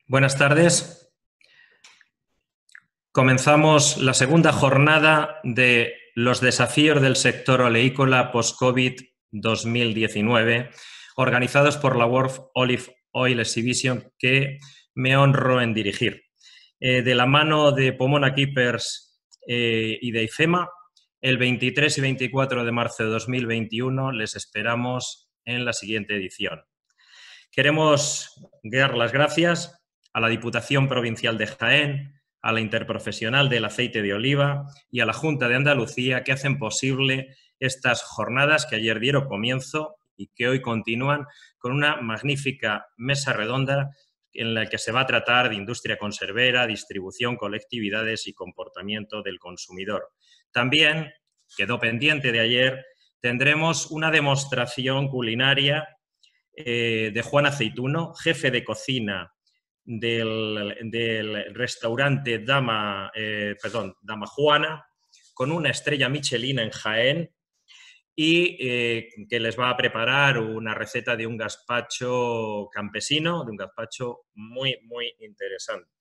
Buenas tardes. Comenzamos la segunda jornada de los desafíos del sector oleícola post-COVID 2019, organizados por la World Olive Oil Exhibition, que me honro en dirigir. De la mano de Pomona Keepers y de IFEMA, el 23 y 24 de marzo de 2021 les esperamos en la siguiente edición. Queremos dar las gracias a la Diputación Provincial de Jaén, a la Interprofesional del Aceite de Oliva y a la Junta de Andalucía, que hacen posible estas jornadas que ayer dieron comienzo y que hoy continúan con una magnífica mesa redonda en la que se va a tratar de industria conservera, distribución, colectividades y comportamiento del consumidor. También, quedó pendiente de ayer, tendremos una demostración culinaria de Juan Aceituno, jefe de cocina del restaurante Dama Juana, con una estrella Michelin en Jaén y que les va a preparar una receta de un gazpacho campesino, de un gazpacho muy, muy interesante.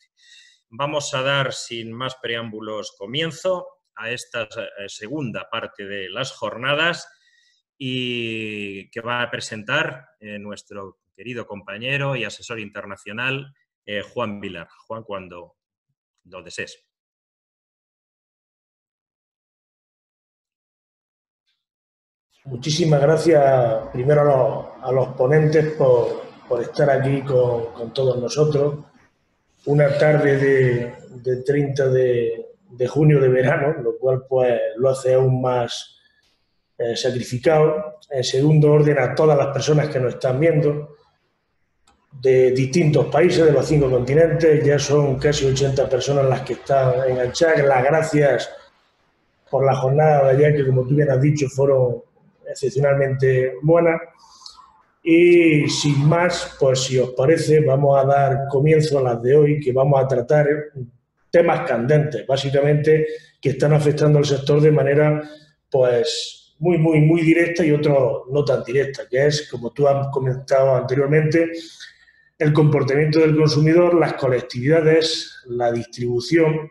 Vamos a dar, sin más preámbulos, comienzo a esta segunda parte de las jornadas y que va a presentar nuestro querido compañero y asesor internacional, Juan Vilar. Juan, cuando lo desees. Muchísimas gracias primero a los ponentes por estar aquí con todos nosotros. Una tarde de 30 de junio de verano, lo cual pues lo hace aún más sacrificado. En segundo orden, a todas las personas que nos están viendo de distintos países, de los 5 continentes, ya son casi 80 personas las que están enganchadas. Las gracias por la jornada de ayer, que como tú bien has dicho, fueron excepcionalmente buenas. Y sin más, pues si os parece, vamos a dar comienzo a las de hoy, que vamos a tratar temas candentes, básicamente, que están afectando al sector de manera pues muy directa y otros no tan directa, que es, como tú has comentado anteriormente, el comportamiento del consumidor, las colectividades, la distribución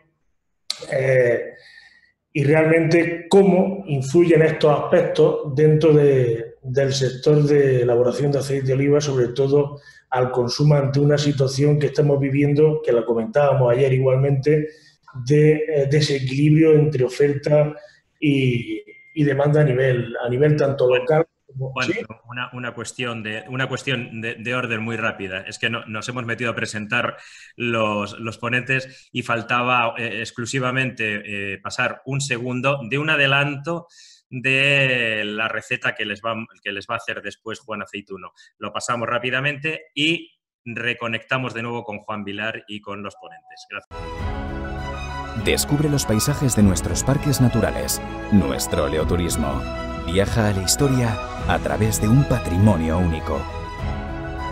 y realmente cómo influyen estos aspectos dentro del sector de elaboración de aceite de oliva, sobre todo al consumo ante una situación que estamos viviendo, que la comentábamos ayer igualmente, de desequilibrio entre oferta y demanda a nivel tanto local. Bueno, ¿sí? Una cuestión de orden muy rápida. Es que nos hemos metido a presentar los ponentes y faltaba exclusivamente pasar un segundo de un adelanto de la receta que les va a hacer después Juan Aceituno. Lo pasamos rápidamente y reconectamos de nuevo con Juan Vilar y con los ponentes. Gracias. Descubre los paisajes de nuestros parques naturales, nuestro oleoturismo. Viaja a la historia a través de un patrimonio único.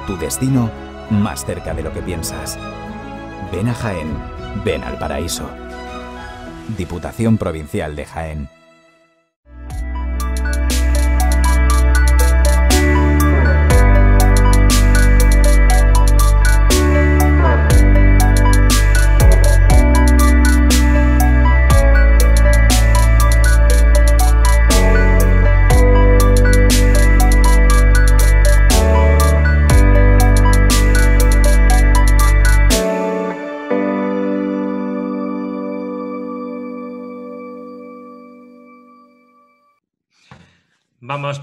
Tu destino más cerca de lo que piensas. Ven a Jaén, ven al paraíso. Diputación Provincial de Jaén. Vamos,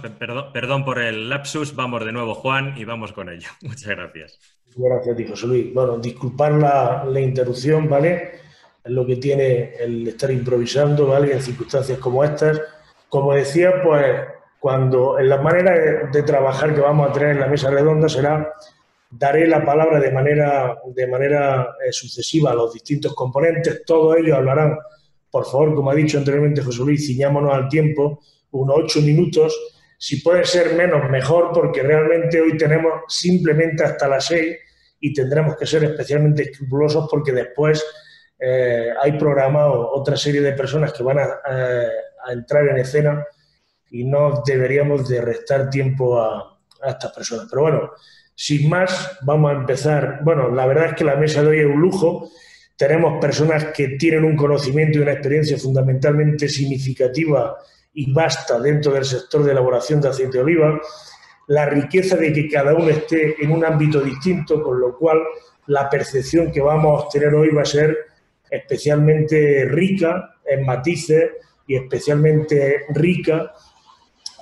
perdón por el lapsus, vamos de nuevo, Juan, y vamos con ello. Muchas gracias. Gracias a ti, José Luis. Bueno, disculpar la interrupción, ¿vale? Es lo que tiene el estar improvisando, ¿vale? En circunstancias como estas. Como decía, pues, cuando en la manera de trabajar que vamos a tener en la mesa redonda será, daré la palabra de manera sucesiva a los distintos componentes. Todos ellos hablarán, por favor, como ha dicho anteriormente José Luis, ciñámonos al tiempo, unos 8 minutos, si puede ser menos, mejor, porque realmente hoy tenemos simplemente hasta las 6 y tendremos que ser especialmente escrupulosos porque después hay programado otra serie de personas que van a entrar en escena y no deberíamos de restar tiempo a estas personas. Pero bueno, Sin más, vamos a empezar. Bueno, la verdad es que la mesa de hoy es un lujo. Tenemos personas que tienen un conocimiento y una experiencia fundamentalmente significativa y vasta dentro del sector de elaboración de aceite de oliva. La riqueza de que cada uno esté en un ámbito distinto, con lo cual la percepción que vamos a obtener hoy va a ser especialmente rica en matices y especialmente rica,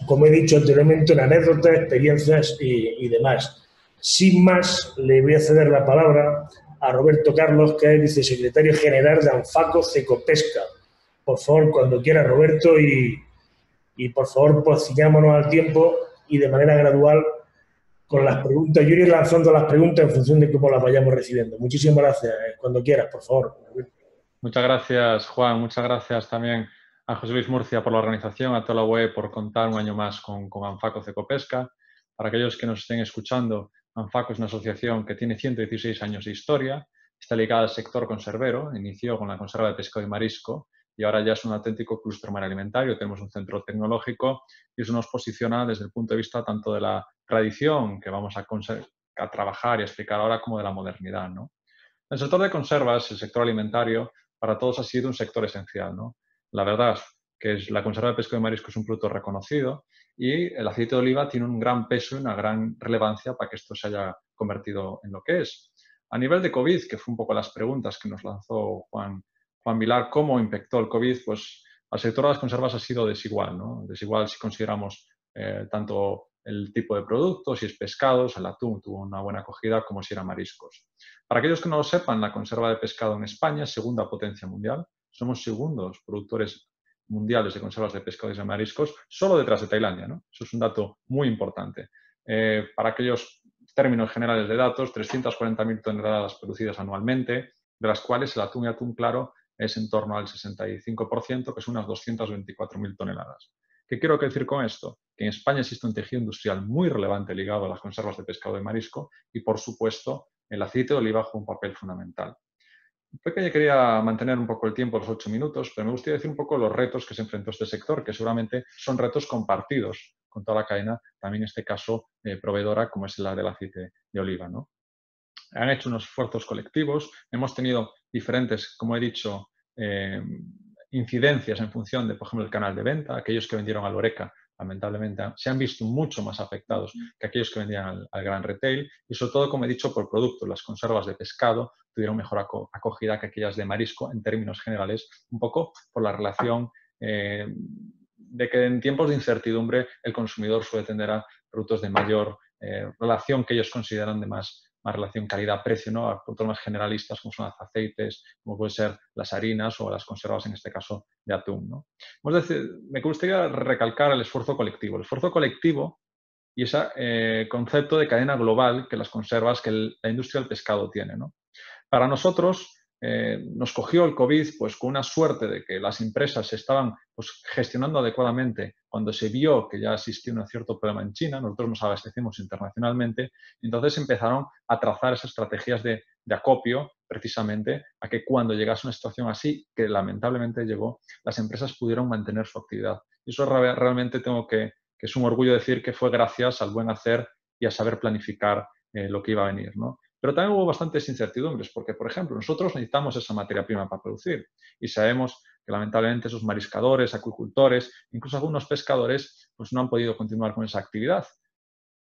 como he dicho anteriormente, en anécdotas, experiencias y demás. Sin más, le voy a ceder la palabra a Roberto Carlos, que es vicesecretario general de Anfaco Cecopesca. Por favor, cuando quiera, Roberto, y por favor, pues ciñámonos al tiempo y de manera gradual con las preguntas. Yo iré lanzando las preguntas en función de cómo las vayamos recibiendo. Muchísimas gracias. Cuando quieras, por favor. Muchas gracias, Juan. Muchas gracias también a José Luis Murcia por la organización, a toda la web por contar un año más con Anfaco Cecopesca. Para aquellos que nos estén escuchando, Anfaco es una asociación que tiene 116 años de historia, está ligada al sector conservero, inició con la conserva de pescado y marisco y ahora ya es un auténtico clúster alimentario. Tenemos un centro tecnológico y eso nos posiciona desde el punto de vista tanto de la tradición que vamos a trabajar y a explicar ahora como de la modernidad, ¿no? El sector de conservas, el sector alimentario, para todos ha sido un sector esencial, ¿no? La verdad que la conserva de pescado y marisco es un producto reconocido y el aceite de oliva tiene un gran peso y una gran relevancia para que esto se haya convertido en lo que es. A nivel de COVID, que fue un poco las preguntas que nos lanzó Juan Vilar, ¿cómo impactó el COVID? Pues al sector de las conservas ha sido desigual, ¿no? Desigual si consideramos tanto el tipo de producto, si es pescados, el atún tuvo una buena acogida, como si eran mariscos. Para aquellos que no lo sepan, la conserva de pescado en España es segunda potencia mundial. Somos segundos productores mundiales de conservas de pescados y de mariscos, solo detrás de Tailandia, ¿no? Eso es un dato muy importante. Para aquellos términos generales de datos, 340.000 toneladas producidas anualmente, de las cuales el atún y atún claro es en torno al 65%, que son unas 224.000 toneladas. ¿Qué quiero decir con esto? Que en España existe un tejido industrial muy relevante ligado a las conservas de pescado y marisco y, por supuesto, el aceite de oliva juega un papel fundamental. Yo quería mantener un poco el tiempo, los 8 minutos, pero me gustaría decir un poco los retos que se enfrentó este sector, que seguramente son retos compartidos con toda la cadena, también en este caso proveedora, como es la del aceite de oliva, ¿no? Han hecho unos esfuerzos colectivos, hemos tenido diferentes, como he dicho, incidencias en función de, por ejemplo, el canal de venta. Aquellos que vendieron al Horeca, lamentablemente, se han visto mucho más afectados que aquellos que vendían al gran retail y, sobre todo, como he dicho, por producto. Las conservas de pescado tuvieron mejor acogida que aquellas de marisco en términos generales, un poco por la relación de que en tiempos de incertidumbre el consumidor suele tender a productos de mayor relación que ellos consideran de más relación calidad-precio, ¿no? A productos más generalistas como son los aceites, como pueden ser las harinas o las conservas, en este caso, de atún, ¿no? Me gustaría recalcar el esfuerzo colectivo. El esfuerzo colectivo y ese concepto de cadena global que las conservas, que la industria del pescado tiene, ¿no? Para nosotros, nos cogió el COVID pues, con una suerte de que las empresas se estaban pues, gestionando adecuadamente cuando se vio que ya existía un cierto problema en China. Nosotros nos abastecemos internacionalmente y entonces empezaron a trazar esas estrategias de acopio precisamente a que cuando llegase una situación así, que lamentablemente llegó, las empresas pudieron mantener su actividad. Y eso realmente tengo que es un orgullo decir que fue gracias al buen hacer y a saber planificar lo que iba a venir, ¿no? Pero también hubo bastantes incertidumbres porque, por ejemplo, nosotros necesitamos esa materia prima para producir y sabemos que lamentablemente esos mariscadores, acuicultores, incluso algunos pescadores, pues no han podido continuar con esa actividad.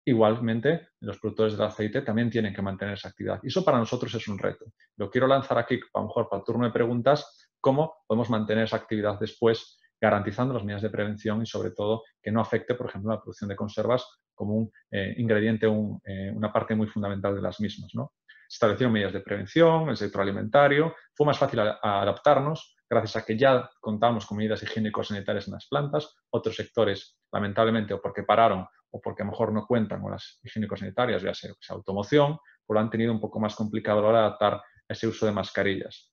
Igualmente, los productores del aceite también tienen que mantener esa actividad. Y eso para nosotros es un reto. Lo quiero lanzar aquí, a lo mejor para el turno de preguntas, cómo podemos mantener esa actividad después, garantizando las medidas de prevención y, sobre todo, que no afecte, por ejemplo, la producción de conservas como un ingrediente, una parte muy fundamental de las mismas, ¿no? Se establecieron medidas de prevención, el sector alimentario, fue más fácil adaptarnos gracias a que ya contamos con medidas higiénico-sanitarias en las plantas. Otros sectores, lamentablemente, o porque pararon o porque a lo mejor no cuentan con las higiénico-sanitarias, ya sea automoción, pues lo han tenido un poco más complicado a la hora de adaptar ese uso de mascarillas.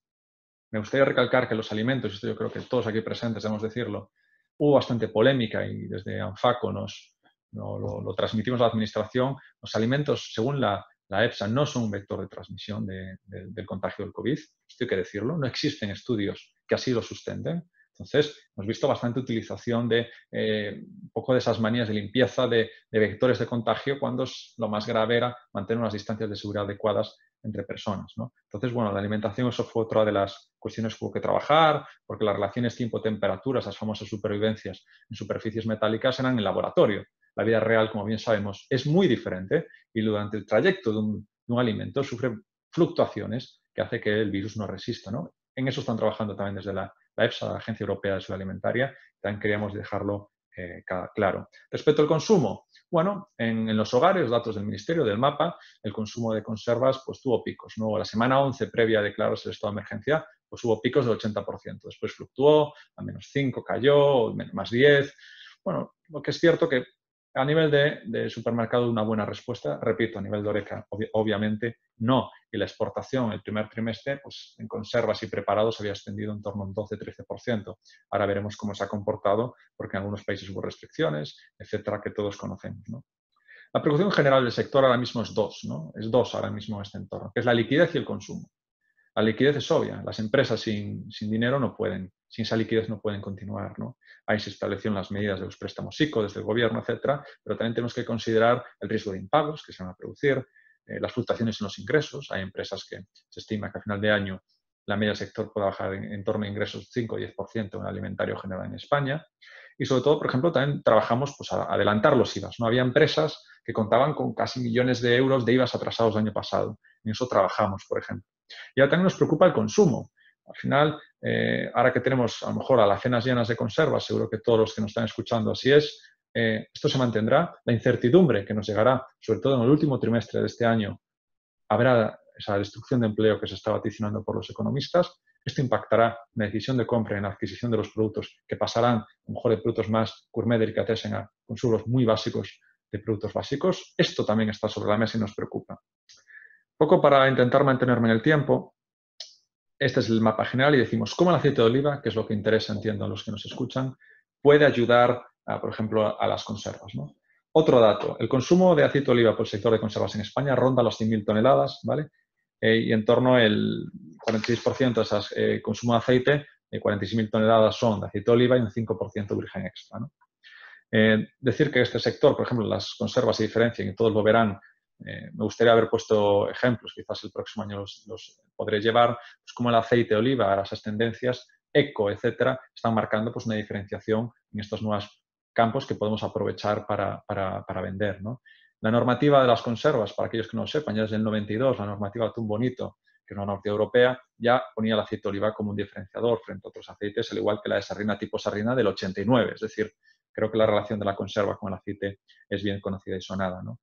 Me gustaría recalcar que los alimentos, esto yo creo que todos aquí presentes debemos decirlo, hubo bastante polémica y desde Anfaco lo transmitimos a la administración. Los alimentos, según la EFSA, no son un vector de transmisión del contagio del COVID. Esto hay que decirlo. No existen estudios que así lo sustenten. Entonces, hemos visto bastante utilización de un poco de esas manías de limpieza de vectores de contagio cuando lo más grave era mantener unas distancias de seguridad adecuadas entre personas, ¿no? Entonces, bueno, la alimentación, eso fue otra de las cuestiones que hubo que trabajar, porque las relaciones tiempo-temperatura, esas famosas supervivencias en superficies metálicas, eran en laboratorio. La vida real, como bien sabemos, es muy diferente y durante el trayecto de un alimento sufre fluctuaciones que hace que el virus no resista, ¿no? En eso están trabajando también desde la EFSA, la Agencia Europea de Salud Alimentaria, también queríamos dejarlo claro. Respecto al consumo, bueno, en los hogares, datos del Ministerio, del MAPA, el consumo de conservas pues tuvo picos, ¿no? La semana 11 previa a declararse el estado de emergencia, pues hubo picos del 80%. Después fluctuó, a -5 cayó, +10. Bueno, lo que es cierto que a nivel de supermercado una buena respuesta, repito, a nivel de Horeca obviamente no. Y la exportación el primer trimestre pues, en conservas y preparados había extendido en torno a un 12-13%. Ahora veremos cómo se ha comportado porque en algunos países hubo restricciones, etcétera, que todos conocemos, ¿no? La preocupación general del sector ahora mismo es dos, ¿no? Es dos ahora mismo en este entorno, que es la liquidez y el consumo. La liquidez es obvia. Las empresas sin dinero no pueden, sin esa liquidez no pueden continuar, ¿no? Ahí se establecieron las medidas de los préstamos ICO desde el gobierno, etcétera, pero también tenemos que considerar el riesgo de impagos que se van a producir, las fluctuaciones en los ingresos. Hay empresas que se estima que a final de año la media del sector puede bajar en torno a ingresos 5 o 10% en el alimentario general en España. Y sobre todo, por ejemplo, también trabajamos pues, a adelantar los IVAs, ¿no? Había empresas que contaban con casi millones de euros de IVAs atrasados el año pasado. En eso trabajamos, por ejemplo. Y ahora también nos preocupa el consumo. Al final, ahora que tenemos a lo mejor alacenas llenas de conservas, seguro que todos los que nos están escuchando así es, esto se mantendrá. La incertidumbre que nos llegará, sobre todo en el último trimestre de este año, habrá esa destrucción de empleo que se está vaticinando por los economistas. Esto impactará en la decisión de compra, en la adquisición de los productos que pasarán, a lo mejor, de productos más gourmet, delicatessen, a consumos muy básicos de productos básicos. Esto también está sobre la mesa y nos preocupa. Poco para intentar mantenerme en el tiempo, este es el mapa general y decimos cómo el aceite de oliva, que es lo que interesa, entiendo, a los que nos escuchan, puede ayudar, por ejemplo, a las conservas, ¿no? Otro dato, el consumo de aceite de oliva por el sector de conservas en España ronda los 100.000 toneladas, ¿vale? Y en torno al 46% de ese consumo de aceite, 46.000 toneladas son de aceite de oliva y un 5% virgen extra, ¿no? Decir que este sector, por ejemplo, las conservas se diferencian y todos lo verán. Me gustaría haber puesto ejemplos, quizás el próximo año los podré llevar, pues como el aceite de oliva, ahora esas tendencias, eco, etcétera, están marcando pues, una diferenciación en estos nuevos campos que podemos aprovechar para vender, ¿no? La normativa de las conservas, para aquellos que no lo sepan, ya desde el 92, la normativa Atún Bonito, que es una normativa europea, ya ponía el aceite de oliva como un diferenciador frente a otros aceites, al igual que la de sardina tipo sardina del 89. Es decir, creo que la relación de la conserva con el aceite es bien conocida y sonada, ¿no?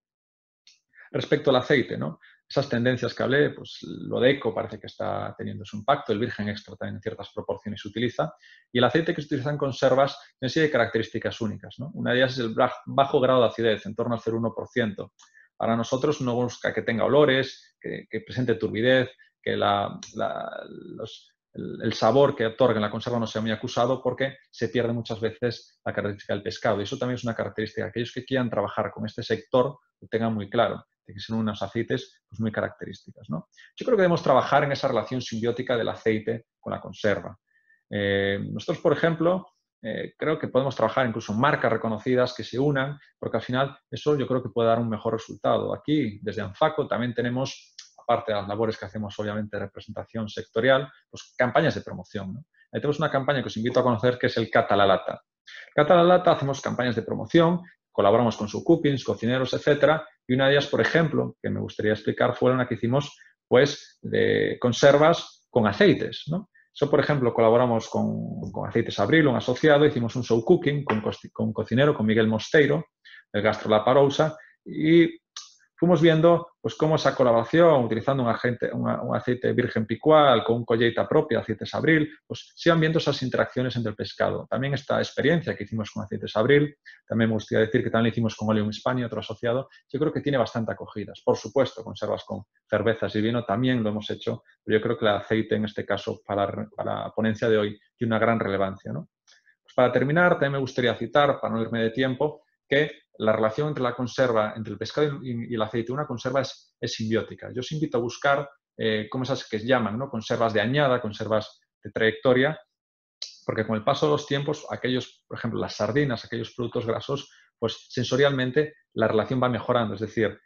Respecto al aceite, ¿no? Esas tendencias que hablé, pues lo de eco parece que está teniendo su impacto, el virgen extra también en ciertas proporciones se utiliza, y el aceite que se utiliza en conservas tiene una serie de características únicas, ¿no? Una de ellas es el bajo grado de acidez, en torno al 0,1%. Para nosotros no busca que tenga olores, que presente turbidez, que el sabor que otorga en la conserva no sea muy acusado porque se pierde muchas veces la característica del pescado. Y eso también es una característica. Aquellos que quieran trabajar con este sector lo tengan muy claro, de que son unos aceites pues, muy características, ¿no? Yo creo que debemos trabajar en esa relación simbiótica del aceite con la conserva. Nosotros, por ejemplo, creo que podemos trabajar incluso en marcas reconocidas que se unan, porque al final eso yo creo que puede dar un mejor resultado. Aquí, desde Anfaco, también tenemos, aparte de las labores que hacemos, obviamente, de representación sectorial, pues campañas de promoción, ¿no? Ahí tenemos una campaña que os invito a conocer, que es el Cata la Lata. Cata la Lata hacemos campañas de promoción, colaboramos con subcookings, cocineros, etcétera, y una de ellas, por ejemplo, que me gustaría explicar, fue una que hicimos, pues, de conservas con aceites, ¿no? Eso, por ejemplo, colaboramos con Aceites Abril, un asociado, hicimos un show cooking con un cocinero, con Miguel Mosteiro, del Gastro La Parousa, y fuimos viendo pues, cómo esa colaboración, utilizando un aceite virgen picual con un colleita propia, Aceites Abril, pues se iban viendo esas interacciones entre el pescado. También esta experiencia que hicimos con Aceites Abril, también me gustaría decir que también lo hicimos con Oleum Hispania, otro asociado, yo creo que tiene bastante acogidas. Por supuesto, conservas con cervezas y vino también lo hemos hecho, pero yo creo que el aceite en este caso para la ponencia de hoy tiene una gran relevancia, ¿no? Pues para terminar, también me gustaría citar, para no irme de tiempo, que la relación entre la conserva, entre el pescado y el aceite de una conserva es simbiótica. Yo os invito a buscar como esas que se llaman, ¿no? Conservas de añada, conservas de trayectoria, porque con el paso de los tiempos, aquellos, por ejemplo, las sardinas, aquellos productos grasos, pues sensorialmente la relación va mejorando, es decir,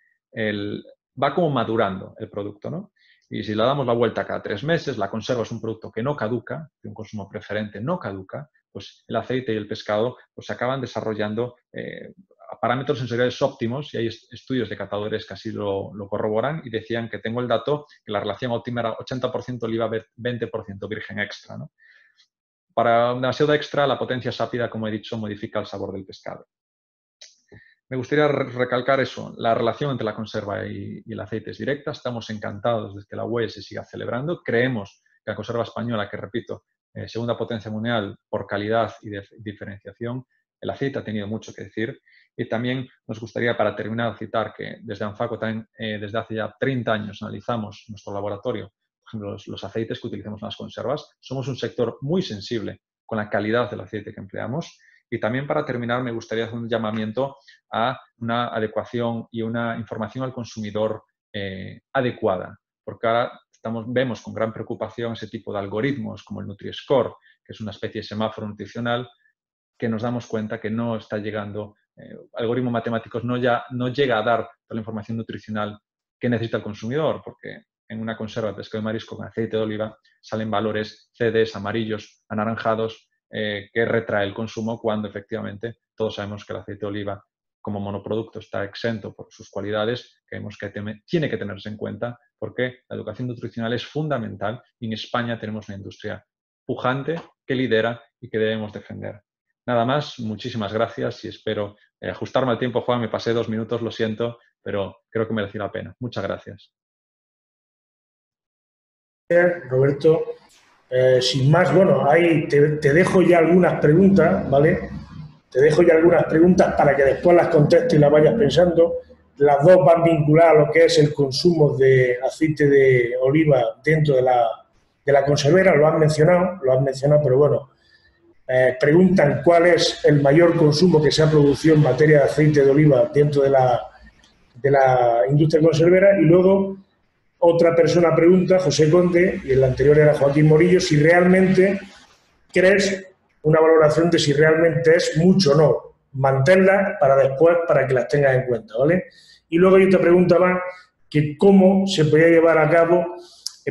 va como madurando el producto, ¿no? Y si le damos la vuelta cada 3 meses, la conserva es un producto que no caduca, de un consumo preferente no caduca, pues el aceite y el pescado pues acaban desarrollando parámetros sensoriales óptimos, y hay estudios de catadores que así lo corroboran, y decían que tengo el dato que la relación óptima era 80% oliva, 20% virgen extra, ¿no? Para demasiado extra, la potencia sápida, como he dicho, modifica el sabor del pescado. Me gustaría recalcar eso, la relación entre la conserva y el aceite es directa. Estamos encantados de que la UE se siga celebrando. Creemos que la conserva española, que repito, segunda potencia mundial por calidad y diferenciación, el aceite ha tenido mucho que decir. Y también nos gustaría, para terminar, citar que desde ANFACO, también, desde hace ya 30 años, analizamos nuestro laboratorio, por ejemplo, los aceites que utilizamos en las conservas. Somos un sector muy sensible con la calidad del aceite que empleamos. Y también, para terminar, me gustaría hacer un llamamiento a una adecuación y una información al consumidor adecuada, porque ahora vemos con gran preocupación ese tipo de algoritmos como el Nutri-Score, que es una especie de semáforo nutricional, que nos damos cuenta que no está llegando, algoritmos matemáticos no llega a dar toda la información nutricional que necesita el consumidor, porque en una conserva de pescado y marisco con aceite de oliva salen valores CDs amarillos, anaranjados, que retrae el consumo, cuando efectivamente todos sabemos que el aceite de oliva como monoproducto está exento por sus cualidades, que vemos que tiene que tenerse en cuenta, porque la educación nutricional es fundamental y en España tenemos una industria pujante que lidera y que debemos defender. Nada más, muchísimas gracias y espero ajustarme al tiempo. Juan, me pasé 2 minutos, lo siento, pero creo que mereció la pena. Muchas gracias. Roberto. Sin más, bueno, ahí te dejo ya algunas preguntas, ¿vale? Te dejo ya algunas preguntas para que después las contestes y las vayas pensando. Las dos van vinculadas a lo que es el consumo de aceite de oliva dentro de la conservera. Lo has mencionado, pero bueno. Preguntan cuál es el mayor consumo que se ha producido en materia de aceite de oliva dentro de la industria conservera. Y luego otra persona pregunta, José Conde, y el anterior era Joaquín Morillo, si realmente crees, una valoración de si realmente es mucho o no. Manténlas para después, para que las tengas en cuenta, ¿vale? Y luego hay otra pregunta más, que cómo se podría llevar a cabo,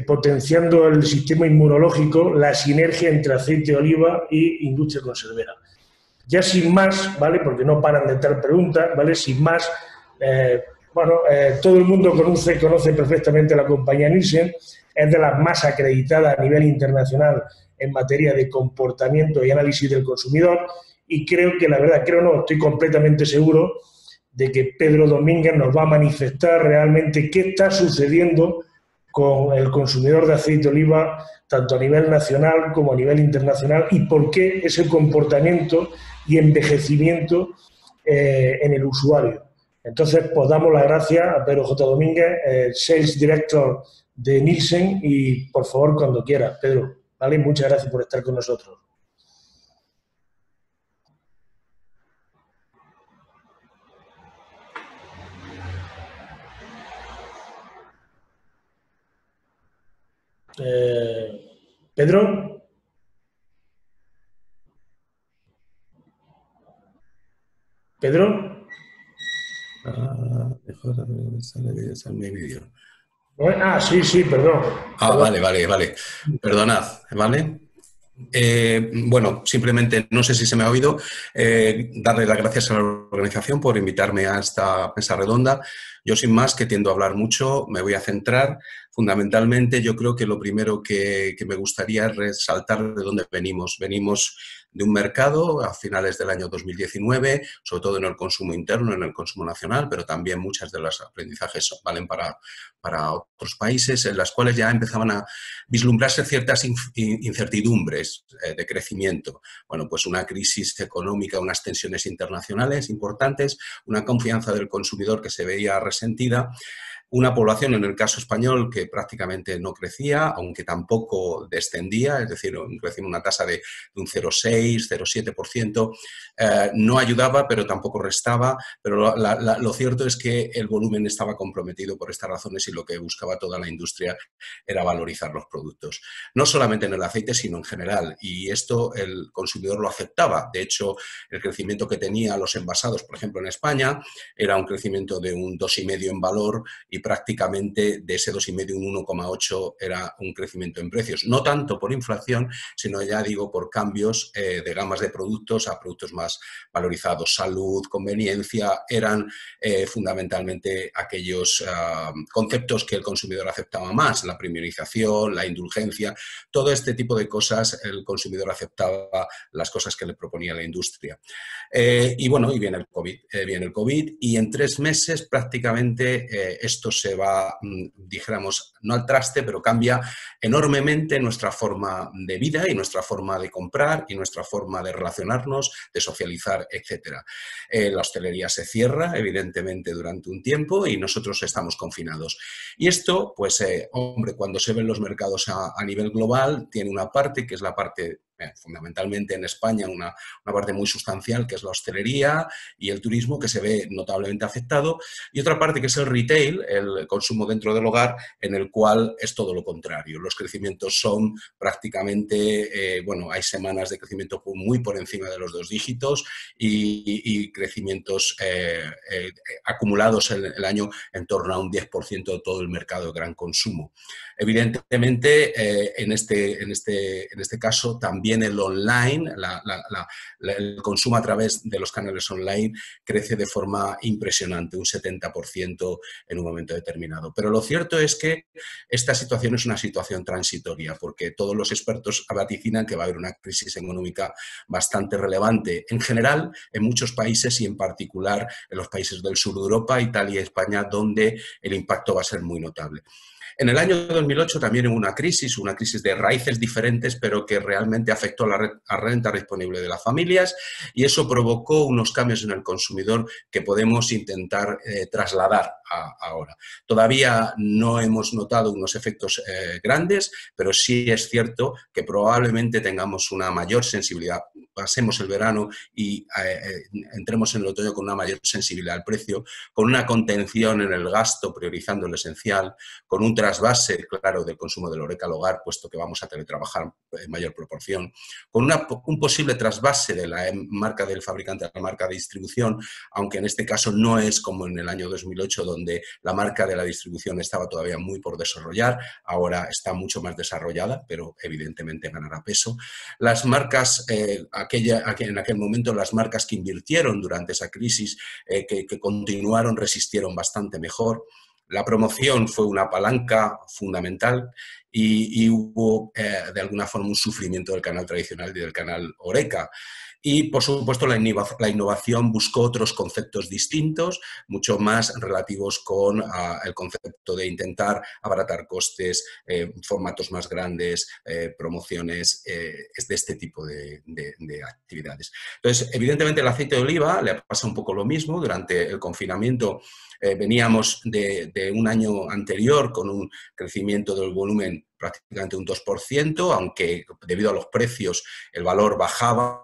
potenciando el sistema inmunológico, la sinergia entre aceite de oliva y industria conservera. Ya sin más, ¿vale? Porque no paran de entrar preguntas, ¿vale? Sin más, todo el mundo conoce perfectamente la compañía Nielsen, es de las más acreditadas a nivel internacional en materia de comportamiento y análisis del consumidor, y creo que, la verdad, estoy completamente seguro de que Pedro Domínguez nos va a manifestar realmente qué está sucediendo con el consumidor de aceite de oliva, tanto a nivel nacional como a nivel internacional, y por qué ese comportamiento y envejecimiento en el usuario. Entonces, pues damos las gracias a Pedro J. Domínguez, Sales Director de Nielsen, y por favor, cuando quiera, Pedro, ¿vale? Muchas gracias por estar con nosotros. Pedro. Pedro. Mejor mi vídeo. Sí, perdón. Vale. Perdonad, ¿vale? Bueno, simplemente, no sé si se me ha oído, darle las gracias a la organización por invitarme a esta mesa redonda. Yo, sin más, que tiendo a hablar mucho, me voy a centrar. Fundamentalmente, yo creo que lo primero que me gustaría es resaltar de dónde venimos. Venimos de un mercado a finales del año 2019, sobre todo en el consumo interno, en el consumo nacional, pero también muchas de los aprendizajes valen para otros países, en las cuales ya empezaban a vislumbrarse ciertas incertidumbres de crecimiento. Bueno, pues una crisis económica, unas tensiones internacionales importantes, una confianza del consumidor que se veía resentida, Una población, en el caso español, que prácticamente no crecía, aunque tampoco descendía, es decir, crecía una tasa de un 0,6, 0,7%. No ayudaba, pero tampoco restaba, pero lo cierto es que el volumen estaba comprometido por estas razones y lo que buscaba toda la industria era valorizar los productos. No solamente en el aceite, sino en general, y esto el consumidor lo aceptaba. De hecho, el crecimiento que tenía los envasados, por ejemplo, en España, era un crecimiento de un 2,5 en valor y prácticamente de ese 2,5 un 1,8 era un crecimiento en precios. No tanto por inflación, sino ya digo por cambios de gamas de productos a productos más valorizados. Salud, conveniencia, eran fundamentalmente aquellos conceptos que el consumidor aceptaba más, la premiumización, la indulgencia, todo este tipo de cosas el consumidor aceptaba las cosas que le proponía la industria. Y bueno, y viene el COVID y en 3 meses prácticamente esto se va, dijéramos, no al traste, pero cambia enormemente nuestra forma de vida y nuestra forma de comprar y nuestra forma de relacionarnos, de socializar, etc. La hostelería se cierra, evidentemente, durante un tiempo y nosotros estamos confinados. Y esto, pues, hombre, cuando se ven los mercados a nivel global, tiene una parte que es la parte fundamentalmente en España, una parte muy sustancial que es la hostelería y el turismo que se ve notablemente afectado, y otra parte que es el retail, el consumo dentro del hogar, en el cual es todo lo contrario. Los crecimientos son prácticamente, bueno, hay semanas de crecimiento muy por encima de los 2 dígitos y crecimientos acumulados en el año en torno a un 10% de todo el mercado de gran consumo. Evidentemente, en este caso también el online, el consumo a través de los canales online crece de forma impresionante, un 70% en un momento determinado. Pero lo cierto es que esta situación es una situación transitoria, porque todos los expertos vaticinan que va a haber una crisis económica bastante relevante en general en muchos países y en particular en los países del sur de Europa, Italia y España, donde el impacto va a ser muy notable. En el año 2008 también hubo una crisis de raíces diferentes, pero que realmente afectó a la renta disponible de las familias y eso provocó unos cambios en el consumidor que podemos intentar trasladar ahora. Todavía no hemos notado unos efectos grandes, pero sí es cierto que probablemente tengamos una mayor sensibilidad. Pasemos el verano y entremos en el otoño con una mayor sensibilidad al precio, con una contención en el gasto priorizando lo esencial, con un trasvase, claro, del consumo del HoReCa al hogar, puesto que vamos a teletrabajar en mayor proporción, con un posible trasvase de la marca del fabricante a la marca de distribución, aunque en este caso no es como en el año 2008, donde la marca de la distribución estaba todavía muy por desarrollar, ahora está mucho más desarrollada, pero evidentemente ganará peso. Las marcas, en aquel momento, las marcas que invirtieron durante esa crisis, que continuaron, resistieron bastante mejor. La promoción fue una palanca fundamental y hubo, de alguna forma, un sufrimiento del canal tradicional y del canal HoReCa. Y, por supuesto, la innovación buscó otros conceptos distintos, mucho más relativos con el concepto de intentar abaratar costes, formatos más grandes, promociones, es de este tipo de actividades. Entonces, evidentemente, el aceite de oliva le pasa un poco lo mismo. Durante el confinamiento veníamos de un año anterior con un crecimiento del volumen prácticamente un 2%, aunque debido a los precios el valor bajaba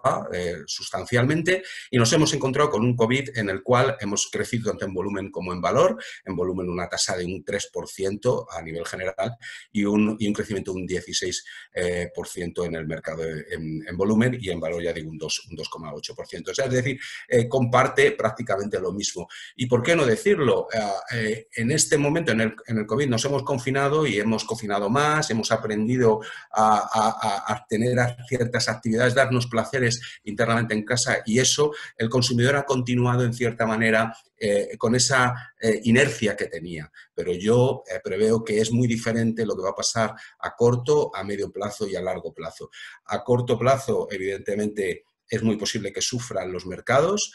sustancialmente, y nos hemos encontrado con un COVID en el cual hemos crecido tanto en volumen como en valor, en volumen una tasa de un 3% a nivel general y un crecimiento de un 16% en el mercado en volumen y en valor ya digo un 2,8%. O sea, es decir, comparte prácticamente lo mismo. ¿Y por qué no decirlo? En este momento, en el COVID, nos hemos confinado y hemos confinado más, hemos aprendido a tener ciertas actividades, darnos placeres internamente en casa y eso el consumidor ha continuado en cierta manera con esa inercia que tenía. Pero yo preveo que es muy diferente lo que va a pasar a corto, a medio plazo y a largo plazo. A corto plazo, evidentemente, es muy posible que sufran los mercados,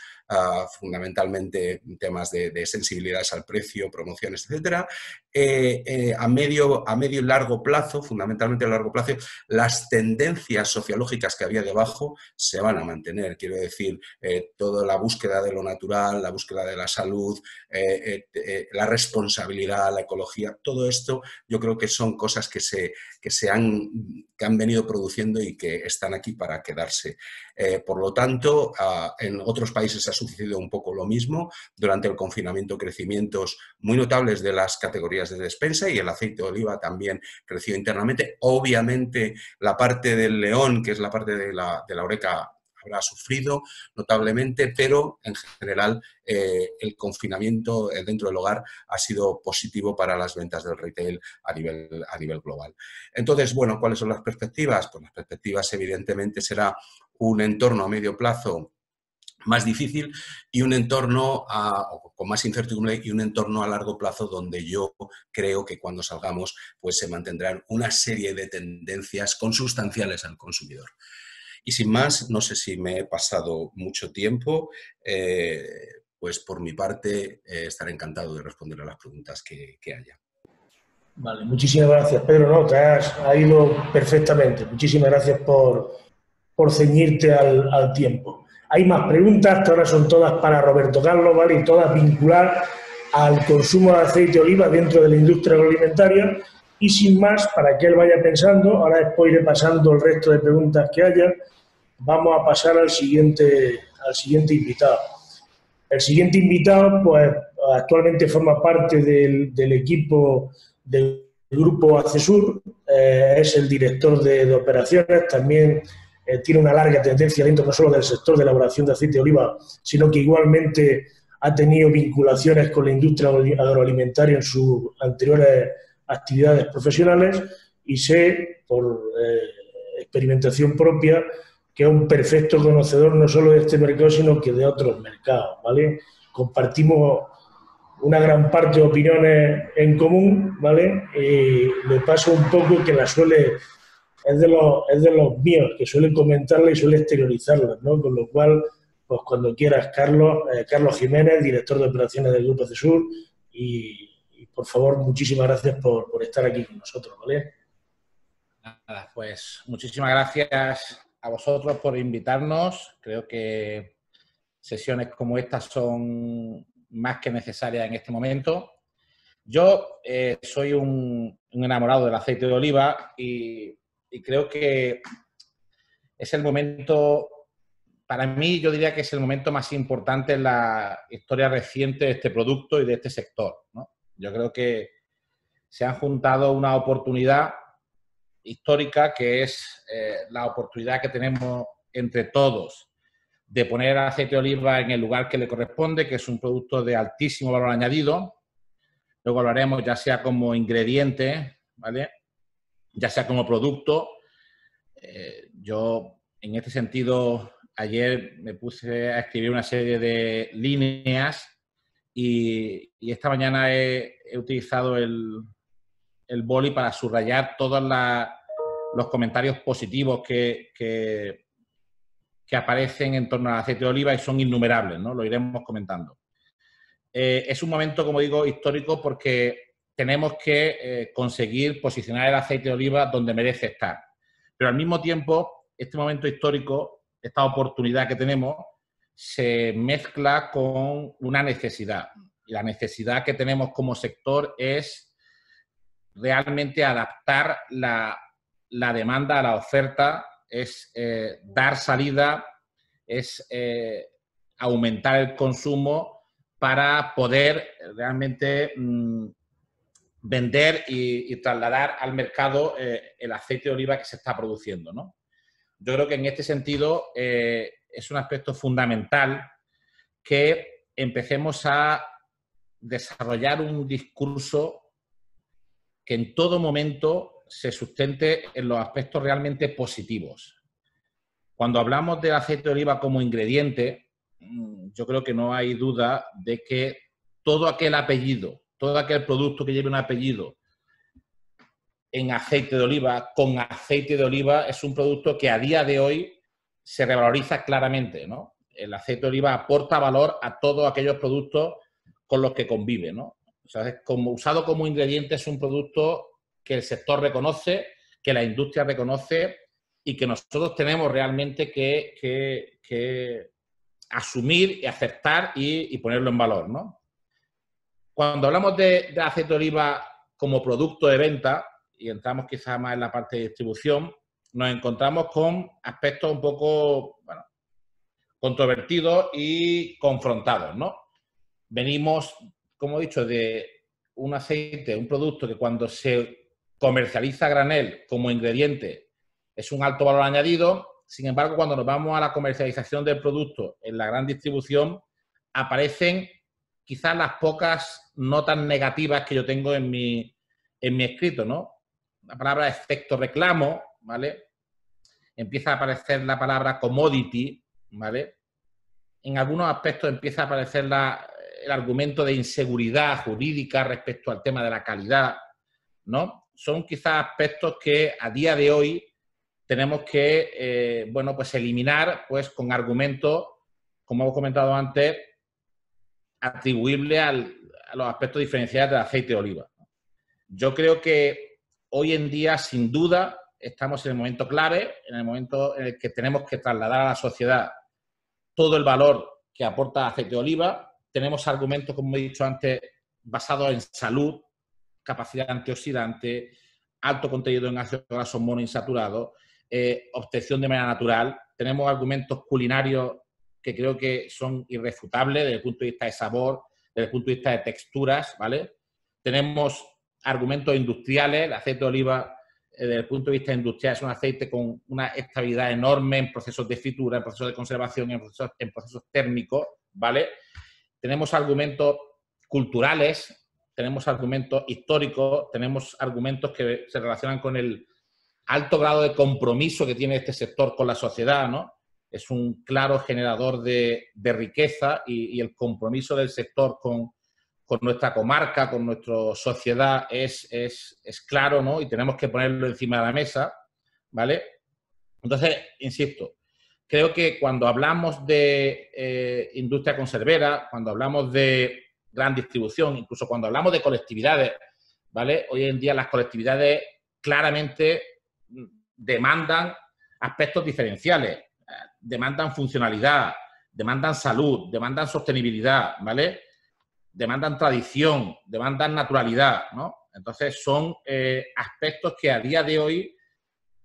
fundamentalmente temas de sensibilidades al precio, promociones, etcétera. A medio y largo plazo, fundamentalmente a largo plazo, las tendencias sociológicas que había debajo se van a mantener. Quiero decir, toda la búsqueda de lo natural, la búsqueda de la salud, la responsabilidad, la ecología, todo esto yo creo que son cosas que han venido produciendo y que están aquí para quedarse. Por lo tanto, en otros países ha sucedido un poco lo mismo. Durante el confinamiento, crecimientos muy notables de las categorías de despensa, y el aceite de oliva también creció internamente. Obviamente, la parte del león, que es la parte de la HoReCa, habrá sufrido notablemente, pero en general el confinamiento dentro del hogar ha sido positivo para las ventas del retail a nivel global. Entonces, bueno, ¿cuáles son las perspectivas? Pues las perspectivas evidentemente será un entorno a medio plazo más difícil y un entorno con más incertidumbre, y un entorno a largo plazo donde yo creo que cuando salgamos pues se mantendrán una serie de tendencias consustanciales al consumidor. Y sin más, no sé si me he pasado mucho tiempo, pues por mi parte estaré encantado de responder a las preguntas que haya. Vale, muchísimas gracias, Pedro. No, te has ido perfectamente. Muchísimas gracias por ceñirte al tiempo. Hay más preguntas, que ahora son todas para Roberto Carlos, ¿vale? Y todas vinculadas al consumo de aceite de oliva dentro de la industria agroalimentaria. Y sin más, para que él vaya pensando, ahora después iré pasando el resto de preguntas que haya. Vamos a pasar al siguiente invitado. El siguiente invitado, pues, actualmente forma parte del equipo del grupo Acesur, es el director de operaciones, también tiene una larga tendencia dentro no solo del sector de elaboración de aceite de oliva, sino que igualmente ha tenido vinculaciones con la industria agroalimentaria en sus anteriores actividades profesionales, y sé, por experimentación propia, que es un perfecto conocedor no solo de este mercado, sino que de otros mercados, ¿vale? Compartimos una gran parte de opiniones en común, ¿vale? Y le paso un poco que es de los míos, que suele comentarla y suele exteriorizarla, ¿no? Con lo cual, pues cuando quieras, Carlos Jiménez, director de operaciones del Grupo Acesur, y por favor, muchísimas gracias por estar aquí con nosotros, ¿vale? Nada, pues muchísimas gracias a vosotros por invitarnos. Creo que sesiones como estas son más que necesarias en este momento. Yo soy un enamorado del aceite de oliva y creo que es el momento, para mí yo diría que es el momento más importante en la historia reciente de este producto y de este sector, ¿no? Yo creo que se han juntado una oportunidad histórica, que es la oportunidad que tenemos entre todos de poner el aceite de oliva en el lugar que le corresponde, que es un producto de altísimo valor añadido. Luego hablaremos ya sea como ingrediente, ¿vale?, ya sea como producto. Yo, en este sentido, ayer me puse a escribir una serie de líneas y esta mañana he utilizado el boli para subrayar todos los comentarios positivos que aparecen en torno al aceite de oliva, y son innumerables, ¿no? Lo iremos comentando. Es un momento, como digo, histórico, porque tenemos que conseguir posicionar el aceite de oliva donde merece estar. Pero al mismo tiempo, este momento histórico, esta oportunidad que tenemos, se mezcla con una necesidad. Y la necesidad que tenemos como sector es realmente adaptar la demanda a la oferta, es dar salida, es aumentar el consumo para poder realmente vender y trasladar al mercado el aceite de oliva que se está produciendo, ¿no? Yo creo que en este sentido es un aspecto fundamental que empecemos a desarrollar un discurso que en todo momento se sustente en los aspectos realmente positivos. Cuando hablamos del aceite de oliva como ingrediente, yo creo que no hay duda de que todo aquel apellido, todo aquel producto que lleve un apellido en aceite de oliva, con aceite de oliva, es un producto que a día de hoy se revaloriza claramente, ¿no? El aceite de oliva aporta valor a todos aquellos productos con los que convive, ¿no? O sea, usado como ingrediente es un producto que el sector reconoce, que la industria reconoce y que nosotros tenemos realmente que asumir y aceptar y ponerlo en valor, ¿no? Cuando hablamos de aceite de oliva como producto de venta, y entramos quizás más en la parte de distribución, nos encontramos con aspectos un poco, bueno, controvertidos y confrontados, ¿no? Venimos, como he dicho, de un aceite, un producto que cuando se comercializa a granel como ingrediente es un alto valor añadido. Sin embargo, cuando nos vamos a la comercialización del producto en la gran distribución, aparecen quizás las pocas notas negativas que yo tengo en mi escrito, ¿no? La palabra efecto reclamo, ¿vale? Empieza a aparecer la palabra commodity, ¿vale? En algunos aspectos empieza a aparecer el argumento de inseguridad jurídica respecto al tema de la calidad, ¿no? Son quizás aspectos que a día de hoy tenemos que, bueno, pues eliminar, pues con argumentos, como hemos comentado antes, atribuible a los aspectos diferenciales del aceite de oliva. Yo creo que hoy en día, sin duda, estamos en el momento clave, en el momento en el que tenemos que trasladar a la sociedad todo el valor que aporta el aceite de oliva. Tenemos argumentos, como he dicho antes, basados en salud, capacidad antioxidante, alto contenido en ácidos grasos monoinsaturados, obtención de manera natural. Tenemos argumentos culinarios que creo que son irrefutables desde el punto de vista de sabor, desde el punto de vista de texturas, ¿vale? Tenemos argumentos industriales. El aceite de oliva, desde el punto de vista industrial, es un aceite con una estabilidad enorme en procesos de fritura, en procesos de conservación, en procesos térmicos, ¿vale? Tenemos argumentos culturales, tenemos argumentos históricos, tenemos argumentos que se relacionan con el alto grado de compromiso que tiene este sector con la sociedad, ¿no? Es un claro generador de riqueza y el compromiso del sector con nuestra comarca, con nuestra sociedad es claro, ¿no? Y tenemos que ponerlo encima de la mesa, ¿vale? Entonces, insisto, creo que cuando hablamos de industria conservera, cuando hablamos de gran distribución, incluso cuando hablamos de colectividades, ¿vale? Hoy en día las colectividades claramente demandan aspectos diferenciales, demandan funcionalidad, demandan salud, demandan sostenibilidad, ¿vale? Demandan tradición, demandan naturalidad, ¿no? Entonces son aspectos que a día de hoy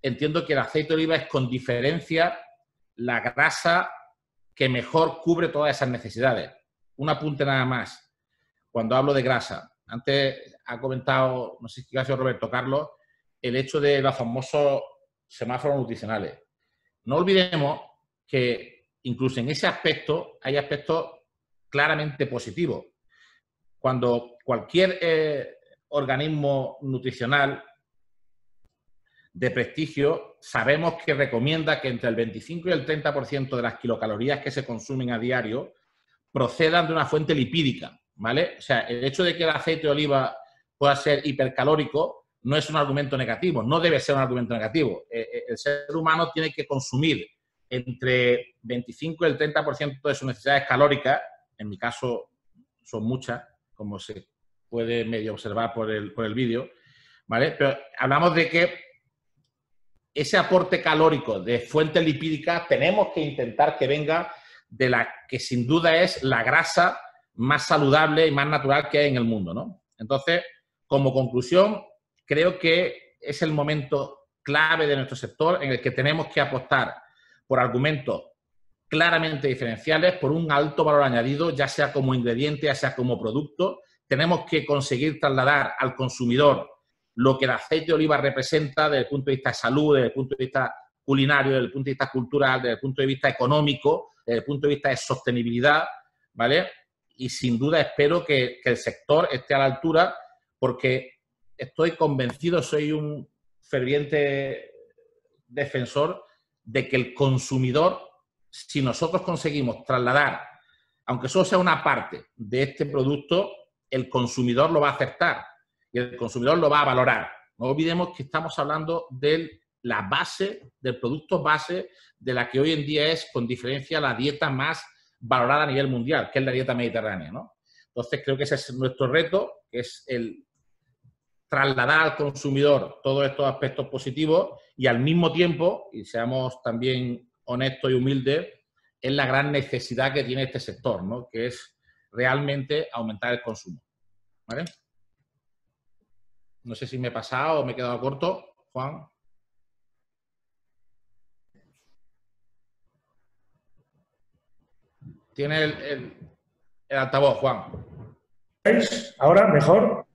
entiendo que el aceite de oliva es con diferencia la grasa que mejor cubre todas esas necesidades. Un apunte nada más. Cuando hablo de grasa, antes ha comentado, no sé si ha sido Roberto Carlos, el hecho de los famosos semáforos nutricionales. No olvidemos que incluso en ese aspecto hay aspectos claramente positivos. Cuando cualquier organismo nutricional de prestigio sabemos que recomienda que entre el 25 y el 30% de las kilocalorías que se consumen a diario procedan de una fuente lipídica, ¿vale? O sea, el hecho de que el aceite de oliva pueda ser hipercalórico no es un argumento negativo, no debe ser un argumento negativo. El ser humano tiene que consumir entre 25 y el 30% de sus necesidades calóricas, en mi caso son muchas, como se puede medio observar por el vídeo, ¿vale? Pero hablamos de que ese aporte calórico de fuentes lipídicas tenemos que intentar que venga de la que sin duda es la grasa más saludable y más natural que hay en el mundo, ¿no? Entonces, como conclusión, creo que es el momento clave de nuestro sector en el que tenemos que apostar por argumentos claramente diferenciales, por un alto valor añadido, ya sea como ingrediente, ya sea como producto. Tenemos que conseguir trasladar al consumidor lo que el aceite de oliva representa desde el punto de vista de salud, desde el punto de vista culinario, desde el punto de vista cultural, desde el punto de vista económico, desde el punto de vista de sostenibilidad, ¿vale? Y sin duda espero que el sector esté a la altura, porque estoy convencido, soy un ferviente defensor de que el consumidor, si nosotros conseguimos trasladar, aunque solo sea una parte de este producto, el consumidor lo va a aceptar y el consumidor lo va a valorar. No olvidemos que estamos hablando del la base, del producto base de la que hoy en día es, con diferencia, la dieta más valorada a nivel mundial, que es la dieta mediterránea, ¿no? Entonces, creo que ese es nuestro reto, que es el trasladar al consumidor todos estos aspectos positivos y al mismo tiempo, y seamos también honestos y humildes, es la gran necesidad que tiene este sector, ¿no? Que es realmente aumentar el consumo. ¿Vale? No sé si me he pasado o me he quedado corto, Juan. Tiene el altavoz, Juan. ¿Ahora mejor?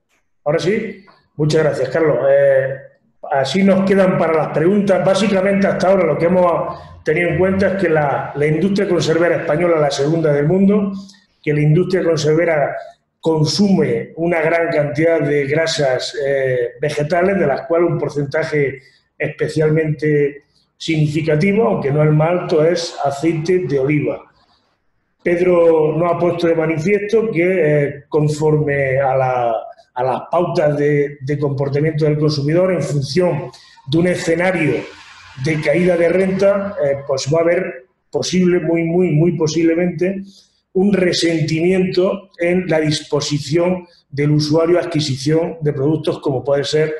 Ahora sí. Muchas gracias, Carlos. Así nos quedan para las preguntas. Básicamente, hasta ahora lo que hemos tenido en cuenta es que la industria conservera española es la segunda del mundo, que la industria conservera consume una gran cantidad de grasas vegetales, de las cuales un porcentaje especialmente significativo, aunque no el más alto, es aceite de oliva. Pedro nos ha puesto de manifiesto que conforme a las pautas de comportamiento del consumidor, en función de un escenario de caída de renta, pues va a haber muy posiblemente un resentimiento en la disposición del usuario a adquisición de productos como puede ser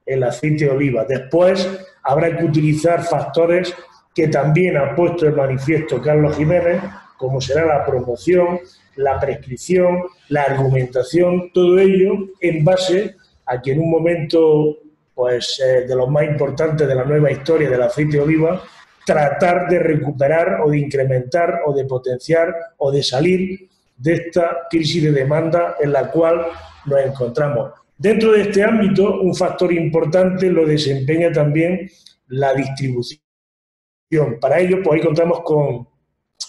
el aceite de oliva. Después habrá que utilizar factores que también ha puesto de manifiesto Carlos Jiménez, como será la promoción, la prescripción, la argumentación, todo ello en base a que en un momento pues, de los más importantes de la nueva historia del aceite de oliva, tratar de recuperar o de incrementar o de potenciar o de salir de esta crisis de demanda en la cual nos encontramos. Dentro de este ámbito, un factor importante lo desempeña también la distribución. Para ello, pues ahí contamos con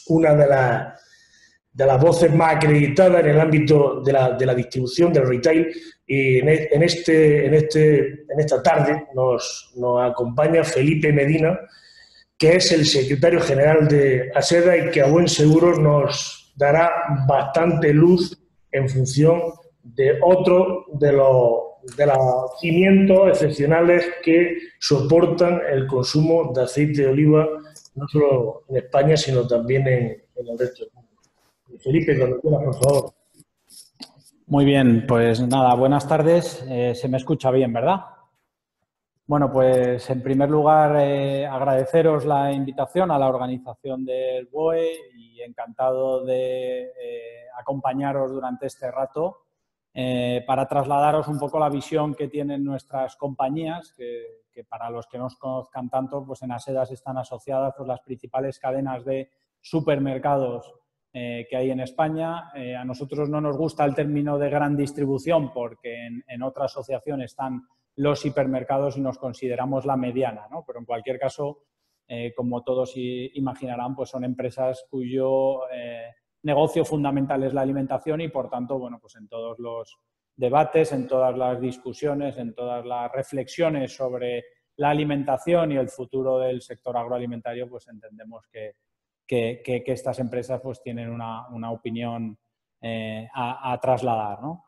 una de las voces más acreditadas en el ámbito de la distribución, del retail, y en esta tarde nos acompaña Felipe Medina, que es el secretario general de ASEDA y que a buen seguro nos dará bastante luz en función de otro de los cimientos excepcionales que soportan el consumo de aceite de oliva, no solo en España, sino también en el resto del mundo. Felipe, cuando quieras, por favor. Muy bien, pues nada, buenas tardes. Se me escucha bien, ¿verdad? Bueno, pues en primer lugar agradeceros la invitación a la organización del BOE y encantado de acompañaros durante este rato para trasladaros un poco la visión que tienen nuestras compañías, que para los que no os conozcan tanto, pues en ASEDAS están asociadas pues, las principales cadenas de supermercados que hay en España. A nosotros no nos gusta el término de gran distribución porque en otra asociación están los hipermercados y nos consideramos la mediana, ¿no? Pero en cualquier caso, como todos imaginarán, pues son empresas cuyo negocio fundamental es la alimentación y, por tanto, bueno, pues en todos los debates, en todas las discusiones, en todas las reflexiones sobre la alimentación y el futuro del sector agroalimentario, pues entendemos que estas empresas pues tienen una opinión a trasladar, ¿no?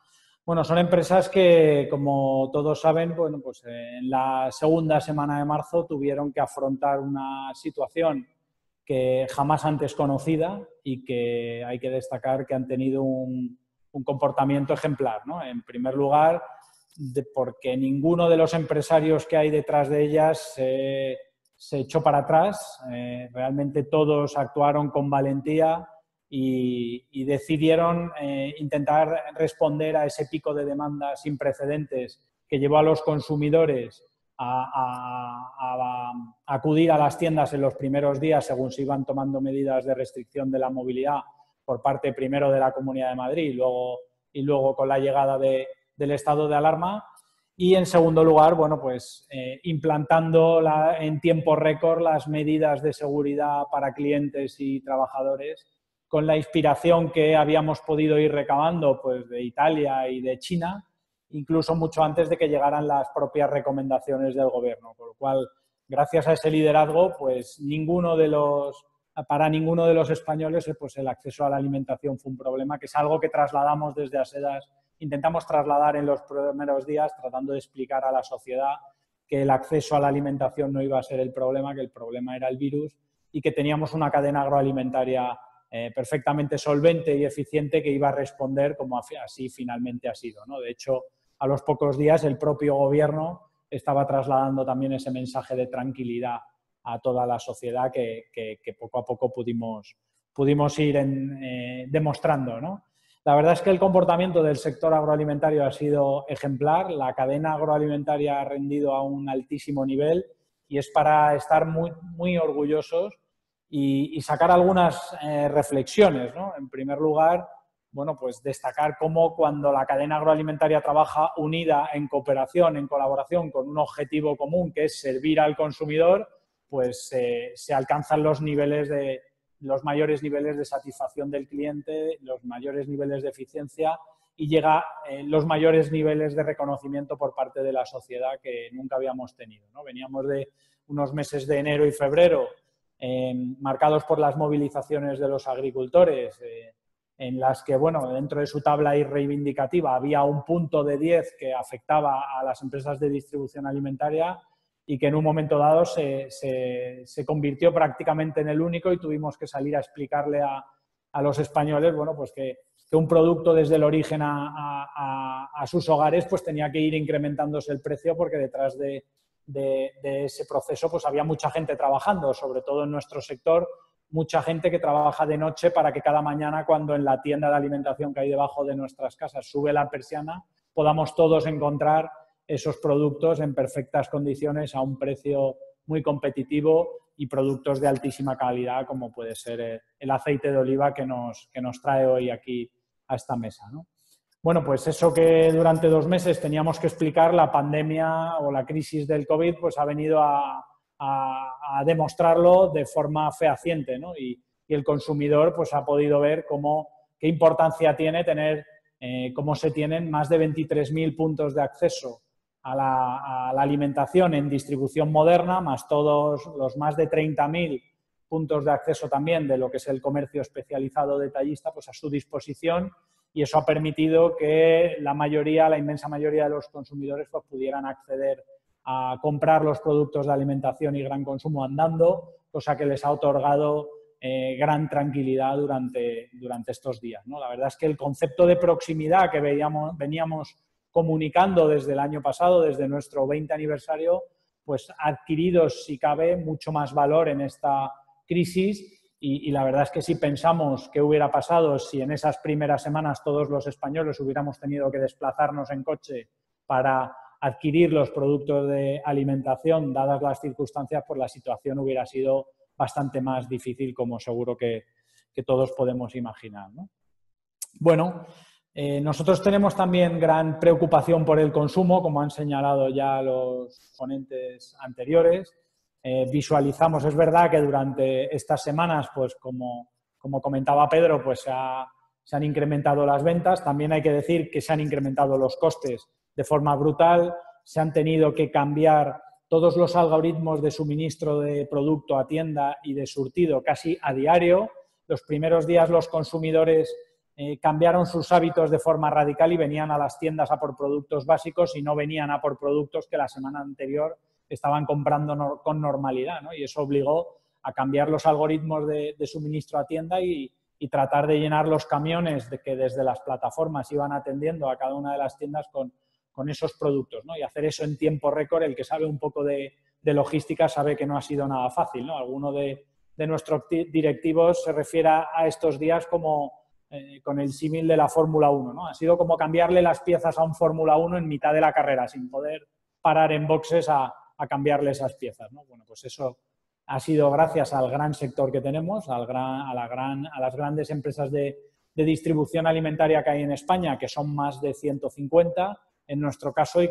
Bueno, son empresas que, como todos saben, bueno, pues en la segunda semana de marzo tuvieron que afrontar una situación que jamás antes conocida y que hay que destacar que han tenido un comportamiento ejemplar, ¿no? En primer lugar, porque ninguno de los empresarios que hay detrás de ellas se echó para atrás. Realmente todos actuaron con valentía y decidieron intentar responder a ese pico de demanda sin precedentes que llevó a los consumidores a acudir a las tiendas en los primeros días según se iban tomando medidas de restricción de la movilidad por parte primero de la Comunidad de Madrid y luego con la llegada del estado de alarma. Y en segundo lugar, bueno, pues implantando en tiempo récord las medidas de seguridad para clientes y trabajadores con la inspiración que habíamos podido ir recabando pues, de Italia y de China, incluso mucho antes de que llegaran las propias recomendaciones del gobierno. Por lo cual, gracias a ese liderazgo, pues para ninguno de los españoles pues, el acceso a la alimentación fue un problema, que es algo que trasladamos desde ASEDAS. Intentamos trasladar en los primeros días, tratando de explicar a la sociedad que el acceso a la alimentación no iba a ser el problema, que el problema era el virus y que teníamos una cadena agroalimentaria perfectamente solvente y eficiente que iba a responder como así finalmente ha sido, ¿no? De hecho, a los pocos días el propio gobierno estaba trasladando también ese mensaje de tranquilidad a toda la sociedad que poco a poco pudimos ir demostrando, ¿no? La verdad es que el comportamiento del sector agroalimentario ha sido ejemplar, la cadena agroalimentaria ha rendido a un altísimo nivel y es para estar muy, muy orgullosos y sacar algunas reflexiones, ¿no? En primer lugar, bueno, pues destacar cómo cuando la cadena agroalimentaria trabaja unida en cooperación, en colaboración con un objetivo común que es servir al consumidor, pues se alcanzan los mayores niveles de satisfacción del cliente, los mayores niveles de eficiencia y llega los mayores niveles de reconocimiento por parte de la sociedad que nunca habíamos tenido, ¿no? Veníamos de unos meses de enero y febrero marcados por las movilizaciones de los agricultores, en las que, bueno, dentro de su tabla reivindicativa había un punto de 10 que afectaba a las empresas de distribución alimentaria y que en un momento dado se convirtió prácticamente en el único y tuvimos que salir a explicarle a los españoles, bueno, pues que un producto desde el origen a sus hogares pues tenía que ir incrementándose el precio porque detrás de ese proceso pues había mucha gente trabajando, sobre todo en nuestro sector, mucha gente que trabaja de noche para que cada mañana cuando en la tienda de alimentación que hay debajo de nuestras casas sube la persiana, podamos todos encontrar esos productos en perfectas condiciones a un precio muy competitivo y productos de altísima calidad como puede ser el aceite de oliva que nos trae hoy aquí a esta mesa, ¿no? Bueno, pues eso que durante 2 meses teníamos que explicar, la pandemia o la crisis del COVID pues ha venido a demostrarlo de forma fehaciente, ¿no? Y el consumidor pues ha podido ver qué importancia tiene tener, cómo se tienen más de 23.000 puntos de acceso a la alimentación en distribución moderna, más todos los más de 30.000 puntos de acceso también de lo que es el comercio especializado detallista, pues a su disposición, y eso ha permitido que la inmensa mayoría de los consumidores pues pudieran acceder a comprar los productos de alimentación y gran consumo andando, cosa que les ha otorgado gran tranquilidad durante estos días, ¿no? La verdad es que el concepto de proximidad que veníamos comunicando desde el año pasado, desde nuestro 20 aniversario, pues ha adquirido, si cabe, mucho más valor en esta crisis y la verdad es que si pensamos qué hubiera pasado si en esas primeras semanas todos los españoles hubiéramos tenido que desplazarnos en coche para adquirir los productos de alimentación, dadas las circunstancias, pues la situación hubiera sido bastante más difícil, como seguro que todos podemos imaginar, ¿no? Bueno, nosotros tenemos también gran preocupación por el consumo, como han señalado ya los ponentes anteriores. Visualizamos, es verdad que durante estas semanas, pues como comentaba Pedro, pues se han incrementado las ventas. También hay que decir que se han incrementado los costes de forma brutal. Se han tenido que cambiar todos los algoritmos de suministro de producto a tienda y de surtido casi a diario. Los primeros días los consumidores cambiaron sus hábitos de forma radical y venían a las tiendas a por productos básicos y no venían a por productos que la semana anterior estaban comprando con normalidad, ¿no? Y eso obligó a cambiar los algoritmos de suministro a tienda y tratar de llenar los camiones que desde las plataformas iban atendiendo a cada una de las tiendas con esos productos, ¿no? Y hacer eso en tiempo récord, el que sabe un poco de logística sabe que no ha sido nada fácil, ¿no? Alguno de nuestros directivos se refiere a estos días como con el símil de la Fórmula 1, ¿no? Ha sido como cambiarle las piezas a un Fórmula 1 en mitad de la carrera, sin poder parar en boxes a cambiarle esas piezas, ¿no? Bueno, pues eso ha sido gracias al gran sector que tenemos, a las grandes empresas de distribución alimentaria que hay en España, que son más de 150 en nuestro caso y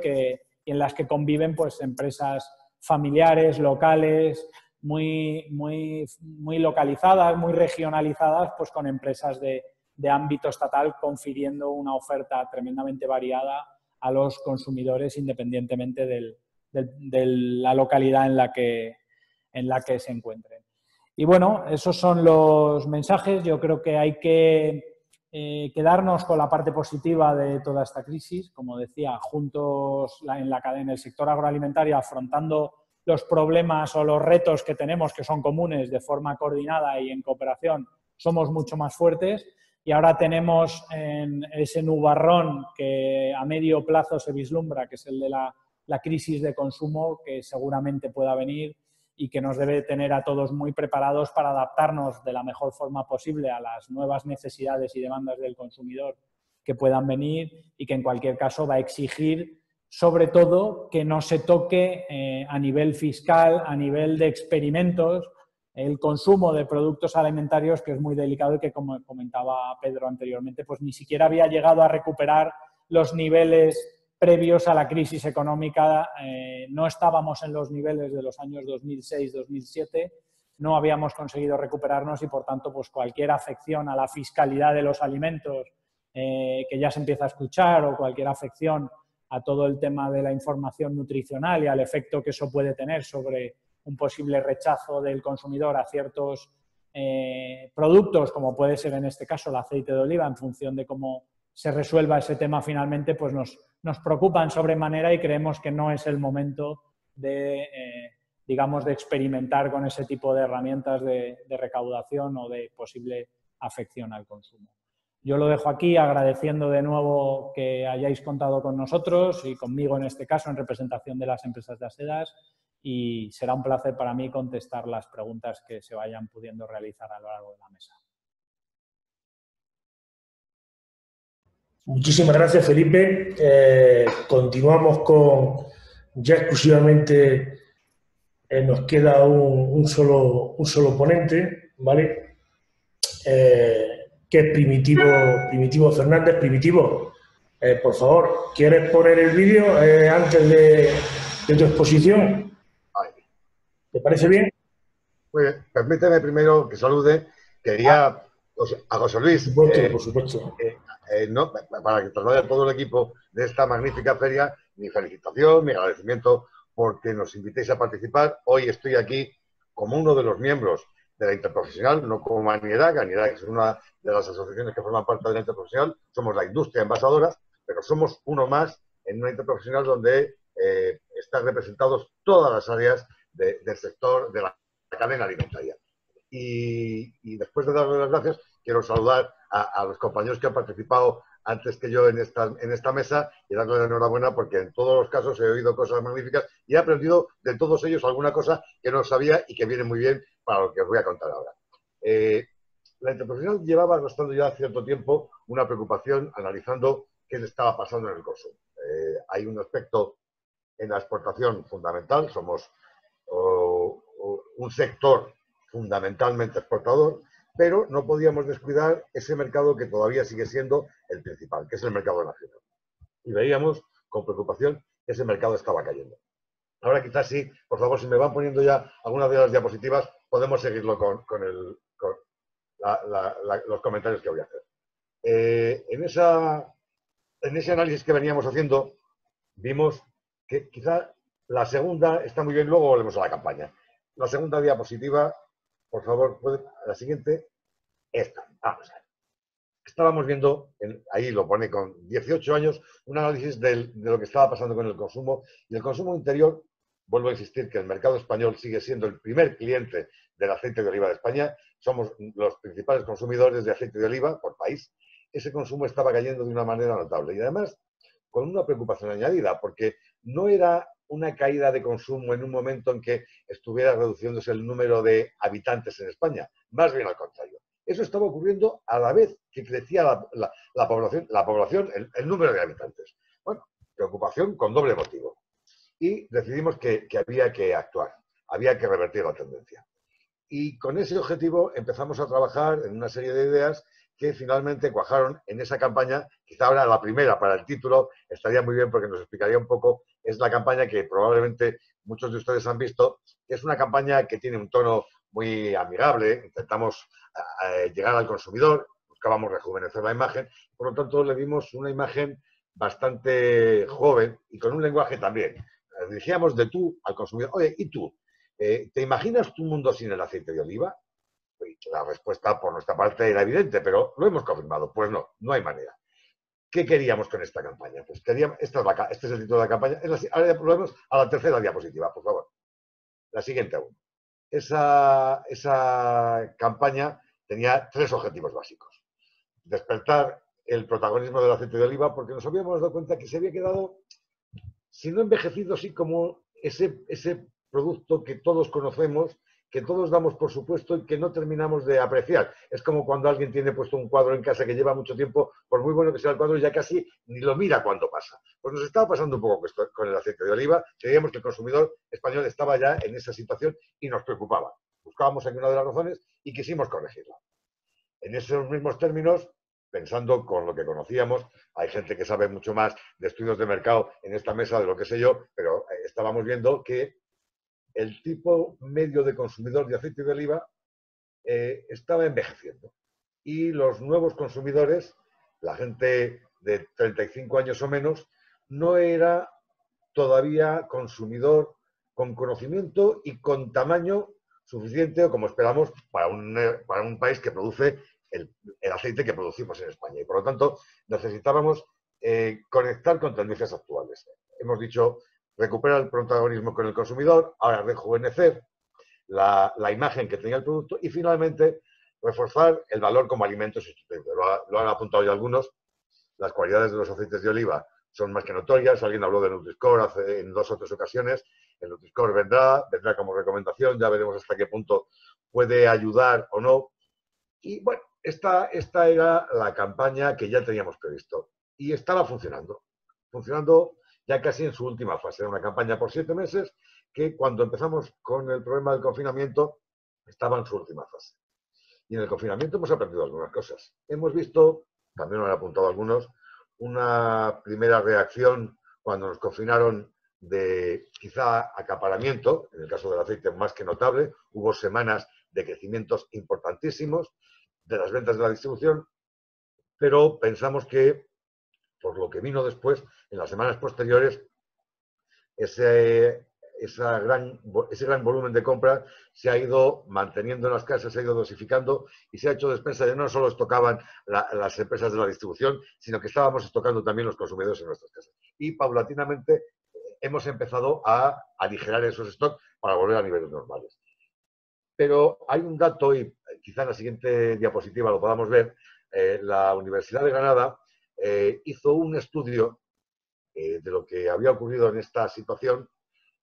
en las que conviven pues empresas familiares, locales, muy localizadas, muy regionalizadas, pues con empresas de ámbito estatal, confiriendo una oferta tremendamente variada a los consumidores independientemente de la localidad en la que se encuentren. Y bueno, esos son los mensajes. Yo creo que hay que quedarnos con la parte positiva de toda esta crisis, como decía, juntos en la cadena, en el sector agroalimentario, afrontando los problemas o los retos que tenemos, que son comunes, de forma coordinada y en cooperación, somos mucho más fuertes. Y ahora tenemos en ese nubarrón que a medio plazo se vislumbra, que es el de la crisis de consumo, que seguramente pueda venir y que nos debe tener a todos muy preparados para adaptarnos de la mejor forma posible a las nuevas necesidades y demandas del consumidor que puedan venir, y que en cualquier caso va a exigir, sobre todo, que no se toque a nivel fiscal, a nivel de experimentos, el consumo de productos alimentarios, que es muy delicado y que, como comentaba Pedro anteriormente, pues ni siquiera había llegado a recuperar los niveles previos a la crisis económica. No estábamos en los niveles de los años 2006-2007, no habíamos conseguido recuperarnos y, por tanto, pues cualquier afección a la fiscalidad de los alimentos que ya se empieza a escuchar, o cualquier afección a todo el tema de la información nutricional y al efecto que eso puede tener sobre un posible rechazo del consumidor a ciertos productos, como puede ser en este caso el aceite de oliva, en función de cómo se resuelva ese tema finalmente, pues nos preocupan sobremanera, y creemos que no es el momento de, digamos, de experimentar con ese tipo de herramientas de recaudación o de posible afección al consumo. Yo lo dejo aquí, agradeciendo de nuevo que hayáis contado con nosotros y conmigo en este caso en representación de las empresas de Asedas, y será un placer para mí contestar las preguntas que se vayan pudiendo realizar a lo largo de la mesa. Muchísimas gracias, Felipe. Continuamos con, ya exclusivamente nos queda un solo ponente, ¿vale? Que es Primitivo Fernández. Primitivo, por favor, ¿quieres poner el vídeo antes de tu exposición? ¿Te parece bien? Pues permíteme primero que salude. Quería a José Luis, por supuesto. Para que traslade a todo el equipo de esta magnífica feria, mi felicitación, mi agradecimiento porque nos invitéis a participar. Hoy estoy aquí como uno de los miembros de la Interprofesional, no como ANIEDAC. ANIEDAC es una de las asociaciones que forman parte de la Interprofesional. Somos la industria envasadoras, pero somos uno más en una Interprofesional donde están representados todas las áreas del sector de la cadena alimentaria. Y después de darles las gracias, quiero saludar a los compañeros que han participado antes que yo en esta mesa, y darles la enhorabuena porque en todos los casos he oído cosas magníficas y he aprendido de todos ellos alguna cosa que no sabía y que viene muy bien para lo que os voy a contar ahora. La Interprofesional llevaba arrastrando ya cierto tiempo una preocupación analizando qué le estaba pasando en el consumo. Hay un aspecto en la exportación fundamental, somos un sector fundamentalmente exportador, pero no podíamos descuidar ese mercado que todavía sigue siendo el principal, que es el mercado nacional. Y veíamos con preocupación que ese mercado estaba cayendo. Ahora quizás sí, por favor, si me van poniendo ya algunas de las diapositivas, podemos seguirlo con los comentarios que voy a hacer. En ese análisis que veníamos haciendo, vimos que quizá la segunda está muy bien, luego volvemos a la campaña. La segunda diapositiva, por favor, la siguiente, esta. Vamos a ver. Estábamos viendo, ahí lo pone con 18 años, un análisis de lo que estaba pasando con el consumo. Y el consumo interior, vuelvo a insistir que el mercado español sigue siendo el primer cliente del aceite de oliva de España. Somos los principales consumidores de aceite de oliva por país. Ese consumo estaba cayendo de una manera notable. Y además, con una preocupación añadida, porque no era una caída de consumo en un momento en que estuviera reduciéndose el número de habitantes en España. Más bien al contrario. Eso estaba ocurriendo a la vez que crecía la población, el número de habitantes. Bueno, preocupación con doble motivo. Y decidimos que había que actuar, había que revertir la tendencia. Y con ese objetivo empezamos a trabajar en una serie de ideas que finalmente cuajaron en esa campaña. Quizá ahora la primera, para el título, estaría muy bien porque nos explicaría un poco. Es la campaña que probablemente muchos de ustedes han visto, que es una campaña que tiene un tono muy amigable. Intentamos llegar al consumidor, buscábamos rejuvenecer la imagen, por lo tanto le dimos una imagen bastante joven y con un lenguaje también. Dirigíamos de tú al consumidor. Oye, ¿y tú? ¿Te imaginas tu mundo sin el aceite de oliva? La respuesta por nuestra parte era evidente, pero lo hemos confirmado. Pues no, no hay manera. ¿Qué queríamos con esta campaña? Pues queríamos, este es el título de la campaña. Ahora ya volvemos a la tercera diapositiva, por favor. La siguiente aún. Esa campaña tenía 3 objetivos básicos. Despertar el protagonismo del aceite de oliva, porque nos habíamos dado cuenta que se había quedado, si no envejecido, sí como ese producto que todos conocemos, que todos damos por supuesto y que no terminamos de apreciar. Es como cuando alguien tiene puesto un cuadro en casa que lleva mucho tiempo, por muy bueno que sea el cuadro, ya casi ni lo mira cuando pasa. Pues nos estaba pasando un poco con el aceite de oliva. Creíamos que el consumidor español estaba ya en esa situación y nos preocupaba. Buscábamos aquí una de las razones y quisimos corregirla. En esos mismos términos, pensando con lo que conocíamos, hay gente que sabe mucho más de estudios de mercado en esta mesa de lo que sé yo, pero estábamos viendo que el tipo medio de consumidor de aceite de oliva estaba envejeciendo. Y los nuevos consumidores, la gente de 35 años o menos, no era todavía consumidor con conocimiento y con tamaño suficiente, o como esperamos, para un país que produce el aceite que producimos en España. Y por lo tanto, necesitábamos conectar con tendencias actuales. Hemos dicho recuperar el protagonismo con el consumidor, ahora rejuvenecer la imagen que tenía el producto y finalmente reforzar el valor como alimento sustituible. Lo han apuntado ya algunos. Las cualidades de los aceites de oliva son más que notorias. Alguien habló de Nutri-Score en 2 o 3 ocasiones. El Nutri-Score vendrá como recomendación. Ya veremos hasta qué punto puede ayudar o no. Y bueno, esta era la campaña que ya teníamos previsto. Y estaba funcionando. Funcionando ya casi en su última fase. Era una campaña por 7 meses que cuando empezamos con el problema del confinamiento estaba en su última fase. Y en el confinamiento hemos aprendido algunas cosas. Hemos visto, también lo han apuntado algunos, una primera reacción cuando nos confinaron de quizá acaparamiento, en el caso del aceite más que notable. Hubo semanas de crecimientos importantísimos de las ventas de la distribución, pero pensamos que por lo que vino después, en las semanas posteriores, ese gran volumen de compra se ha ido manteniendo en las casas, se ha ido dosificando y se ha hecho despensa de no solo estocaban las empresas de la distribución, sino que estábamos estocando también los consumidores en nuestras casas. Y paulatinamente hemos empezado a aligerar esos stocks para volver a niveles normales. Pero hay un dato, y quizá en la siguiente diapositiva lo podamos ver, la Universidad de Granada hizo un estudio de lo que había ocurrido en esta situación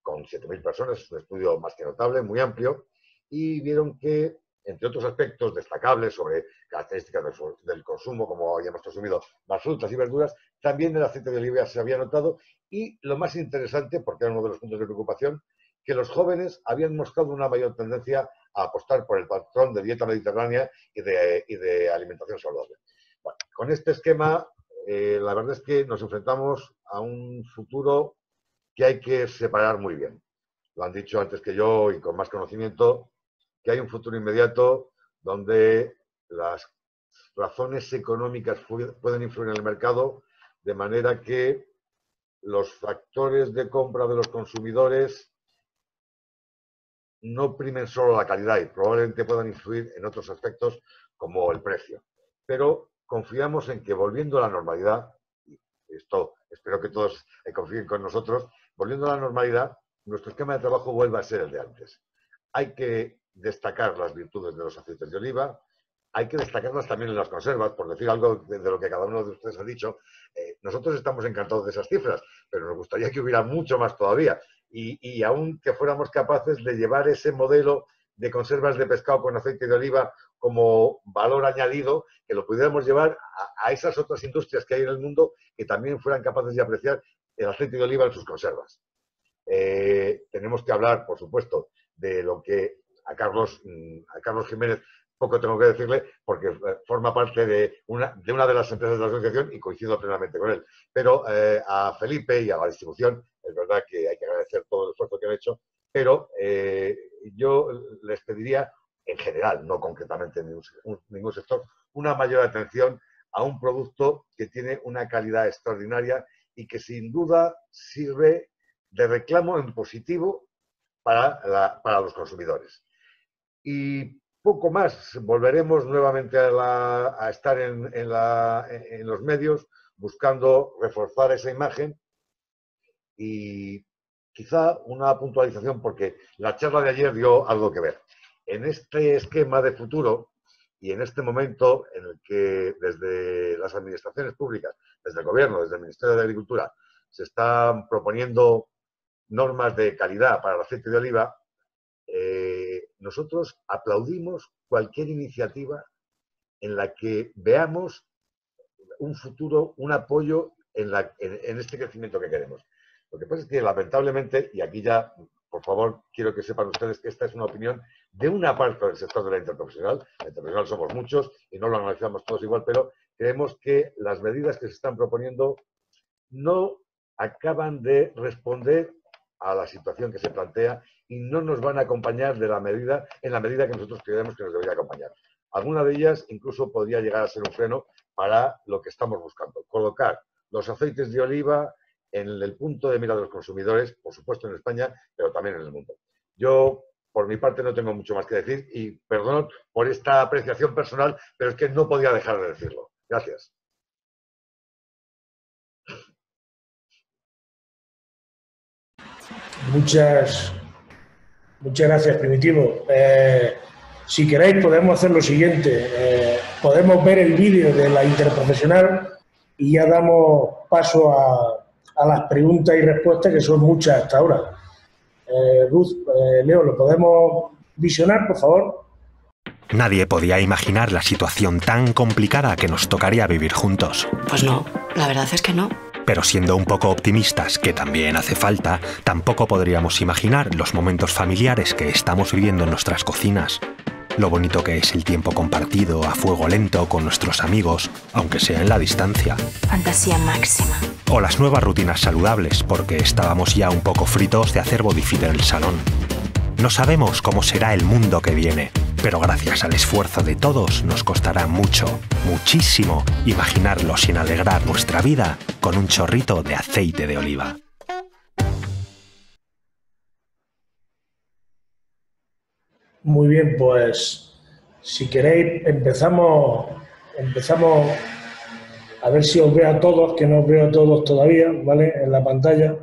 con 7.000 personas, es un estudio más que notable, muy amplio, y vieron que, entre otros aspectos destacables sobre características del consumo, como habíamos consumido más frutas y verduras, también el aceite de oliva se había notado, y lo más interesante, porque era uno de los puntos de preocupación, que los jóvenes habían mostrado una mayor tendencia a apostar por el patrón de dieta mediterránea y de alimentación saludable. Bueno, con este esquema, la verdad es que nos enfrentamos a un futuro que hay que separar muy bien. Lo han dicho antes que yo y con más conocimiento, que hay un futuro inmediato donde las razones económicas pueden influir en el mercado de manera que los factores de compra de los consumidores no primen solo la calidad y probablemente puedan influir en otros aspectos como el precio. Pero confiamos en que volviendo a la normalidad, y esto espero que todos confíen con nosotros, volviendo a la normalidad, nuestro esquema de trabajo vuelva a ser el de antes. Hay que destacar las virtudes de los aceites de oliva, hay que destacarlas también en las conservas, por decir algo de lo que cada uno de ustedes ha dicho. Nosotros estamos encantados de esas cifras, pero nos gustaría que hubiera mucho más todavía. Y aún que fuéramos capaces de llevar ese modelo de conservas de pescado con aceite de oliva como valor añadido, que lo pudiéramos llevar a esas otras industrias que hay en el mundo que también fueran capaces de apreciar el aceite de oliva en sus conservas. Tenemos que hablar, por supuesto, de lo que a Carlos Jiménez poco tengo que decirle porque forma parte de una de las empresas de la asociación y coincido plenamente con él. Pero a Felipe y a la distribución, es verdad que hay que agradecer todo el esfuerzo que han hecho, pero yo les pediría, en general, no concretamente en ningún sector, una mayor atención a un producto que tiene una calidad extraordinaria y que sin duda sirve de reclamo en positivo para los consumidores. Y poco más. Volveremos nuevamente a estar en los medios buscando reforzar esa imagen y quizá una puntualización, porque la charla de ayer dio algo que ver. En este esquema de futuro y en este momento en el que desde las administraciones públicas, desde el Gobierno, desde el Ministerio de Agricultura, se están proponiendo normas de calidad para el aceite de oliva, nosotros aplaudimos cualquier iniciativa en la que veamos un futuro, un apoyo en este crecimiento que queremos. Lo que pasa es que, lamentablemente, y aquí ya, por favor, quiero que sepan ustedes que esta es una opinión de una parte del sector de la interprofesional. La interprofesional somos muchos y no lo analizamos todos igual, pero creemos que las medidas que se están proponiendo no acaban de responder a la situación que se plantea y no nos van a acompañar en la medida que nosotros creemos que nos debería acompañar. Alguna de ellas incluso podría llegar a ser un freno para lo que estamos buscando, colocar los aceites de oliva en el punto de mira de los consumidores, por supuesto en España, pero también en el mundo. Yo, por mi parte, no tengo mucho más que decir y perdón por esta apreciación personal, pero es que no podía dejar de decirlo. Gracias. Muchas gracias, Primitivo. Si queréis, podemos hacer lo siguiente. Podemos ver el vídeo de la interprofesional y ya damos paso a las preguntas y respuestas, que son muchas hasta ahora. Ruth, Leo, ¿lo podemos visionar, por favor? Nadie podía imaginar la situación tan complicada que nos tocaría vivir juntos. Pues no, la verdad es que no. Pero siendo un poco optimistas, que también hace falta, tampoco podríamos imaginar los momentos familiares que estamos viviendo en nuestras cocinas. Lo bonito que es el tiempo compartido a fuego lento con nuestros amigos, aunque sea en la distancia. Fantasía máxima. O las nuevas rutinas saludables, porque estábamos ya un poco fritos de hacer bodyfit en el salón. No sabemos cómo será el mundo que viene, pero gracias al esfuerzo de todos nos costará mucho, muchísimo, imaginarlo sin alegrar nuestra vida con un chorrito de aceite de oliva. Muy bien, pues si queréis empezamos a ver si os veo a todos, que no os veo a todos todavía, ¿vale? En la pantalla,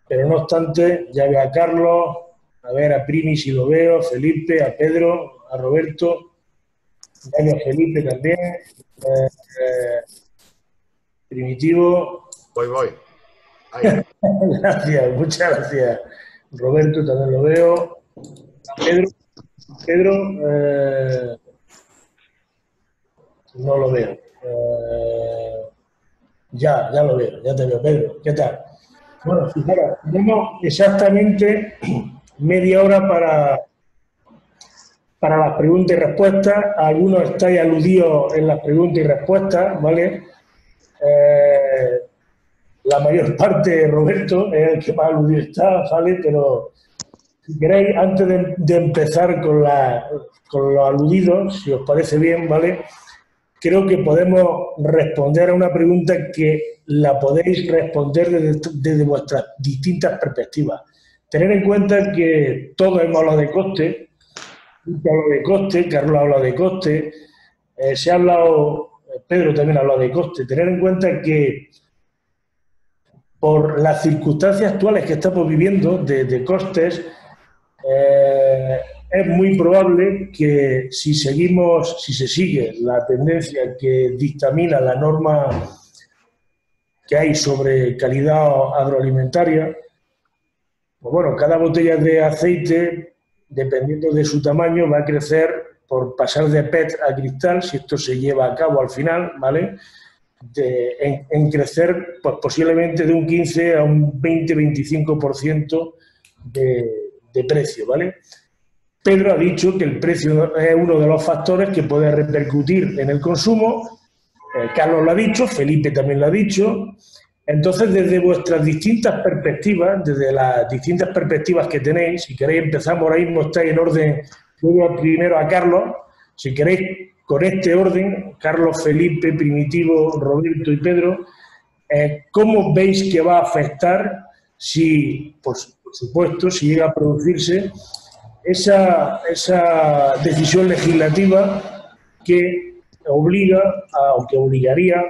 pero no obstante, ya veo a Carlos, a ver a Primi si lo veo, a Felipe, a Pedro, a Roberto, ya veo a Felipe también, Primitivo. Voy. Ahí. Gracias, muchas gracias. Roberto también lo veo. A Pedro, no lo veo. Ya lo veo, ya te veo, Pedro. ¿Qué tal? Bueno, fijaros, tenemos exactamente media hora para las preguntas y respuestas. Algunos estáis aludidos en las preguntas y respuestas, ¿vale? La mayor parte, Roberto, es el que más aludido está, ¿vale? Pero si queréis, antes de empezar con los aludidos, si os parece bien, ¿vale? Creo que podemos responder a una pregunta que la podéis responder desde vuestras distintas perspectivas. Tener en cuenta que todos hemos hablado de coste, Carlos ha hablado de coste, Pedro también ha hablado de coste. Tener en cuenta que por las circunstancias actuales que estamos viviendo de costes, es muy probable que si se sigue la tendencia que dictamina la norma que hay sobre calidad agroalimentaria, pues bueno, cada botella de aceite, dependiendo de su tamaño, va a crecer por pasar de PET a cristal, si esto se lleva a cabo al final, ¿vale? En crecer pues posiblemente de un 15 a un 20-25% de precio, ¿vale? Pedro ha dicho que el precio es uno de los factores que puede repercutir en el consumo. Carlos lo ha dicho, Felipe también lo ha dicho. Entonces, desde vuestras distintas perspectivas, desde las distintas perspectivas que tenéis, si queréis empezamos ahora mismo, estáis en orden, luego primero a Carlos, si queréis con este orden, Carlos, Felipe, Primitivo, Roberto y Pedro, ¿cómo veis que va a afectar si, por supuesto, si llega a producirse esa decisión legislativa que obliga, o que obligaría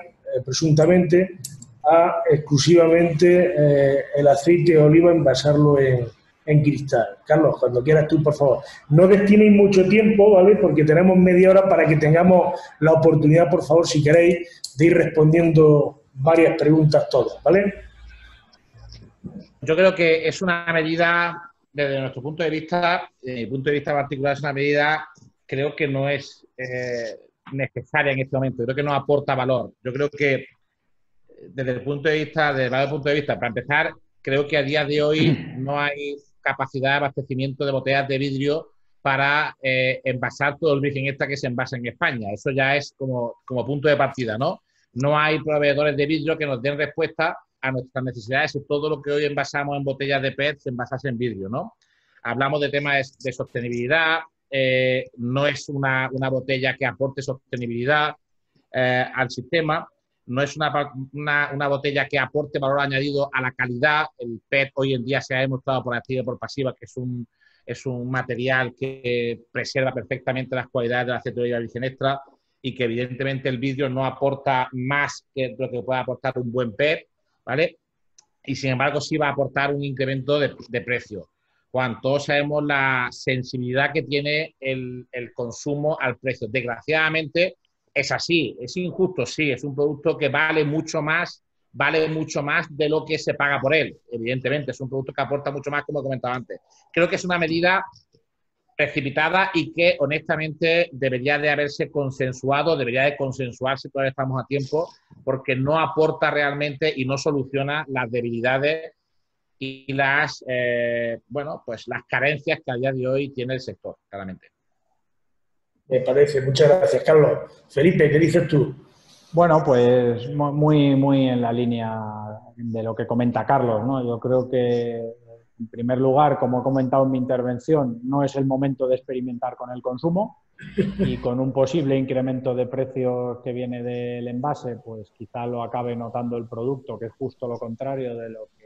presuntamente a exclusivamente el aceite de oliva envasarlo en cristal. Carlos, cuando quieras tú, por favor. No destinéis mucho tiempo, ¿vale? Porque tenemos media hora para que tengamos la oportunidad, por favor, si queréis, de ir respondiendo varias preguntas todas, ¿vale? Yo creo que es una medida, desde nuestro punto de vista, desde mi punto de vista particular, es una medida, creo que no es necesaria en este momento. Creo que no aporta valor. Yo creo que desde el punto de vista, para empezar, creo que a día de hoy no hay capacidad de abastecimiento de botellas de vidrio para envasar todo el virgen extra que se envasa en España. Eso ya es como punto de partida, ¿no? No hay proveedores de vidrio que nos den respuesta a nuestras necesidades y todo lo que hoy envasamos en botellas de PET se envasase en vidrio, ¿no? Hablamos de temas de sostenibilidad, no es una botella que aporte sostenibilidad al sistema, no es una botella que aporte valor añadido a la calidad. El PET hoy en día se ha demostrado por activa y por pasiva que es un material que preserva perfectamente las cualidades del aceite de oliva virgen extra y que evidentemente el vidrio no aporta más que lo que pueda aportar un buen PET, ¿vale? Y sin embargo sí va a aportar un incremento de precio. Juan, todos sabemos la sensibilidad que tiene el consumo al precio. Desgraciadamente es así, es injusto, sí, es un producto que vale mucho más de lo que se paga por él. Evidentemente, es un producto que aporta mucho más, como he comentado antes. Creo que es una medida precipitada y que honestamente debería de haberse consensuado, debería de consensuarse, todavía estamos a tiempo, porque no aporta realmente y no soluciona las debilidades y las las carencias que a día de hoy tiene el sector, claramente. Me parece, muchas gracias, Carlos. Felipe, ¿qué dices tú? Bueno, pues muy en la línea de lo que comenta Carlos, ¿no? Yo creo que, en primer lugar, como he comentado en mi intervención, no es el momento de experimentar con el consumo y con un posible incremento de precios que viene del envase, pues quizá lo acabe notando el producto, que es justo lo contrario de lo que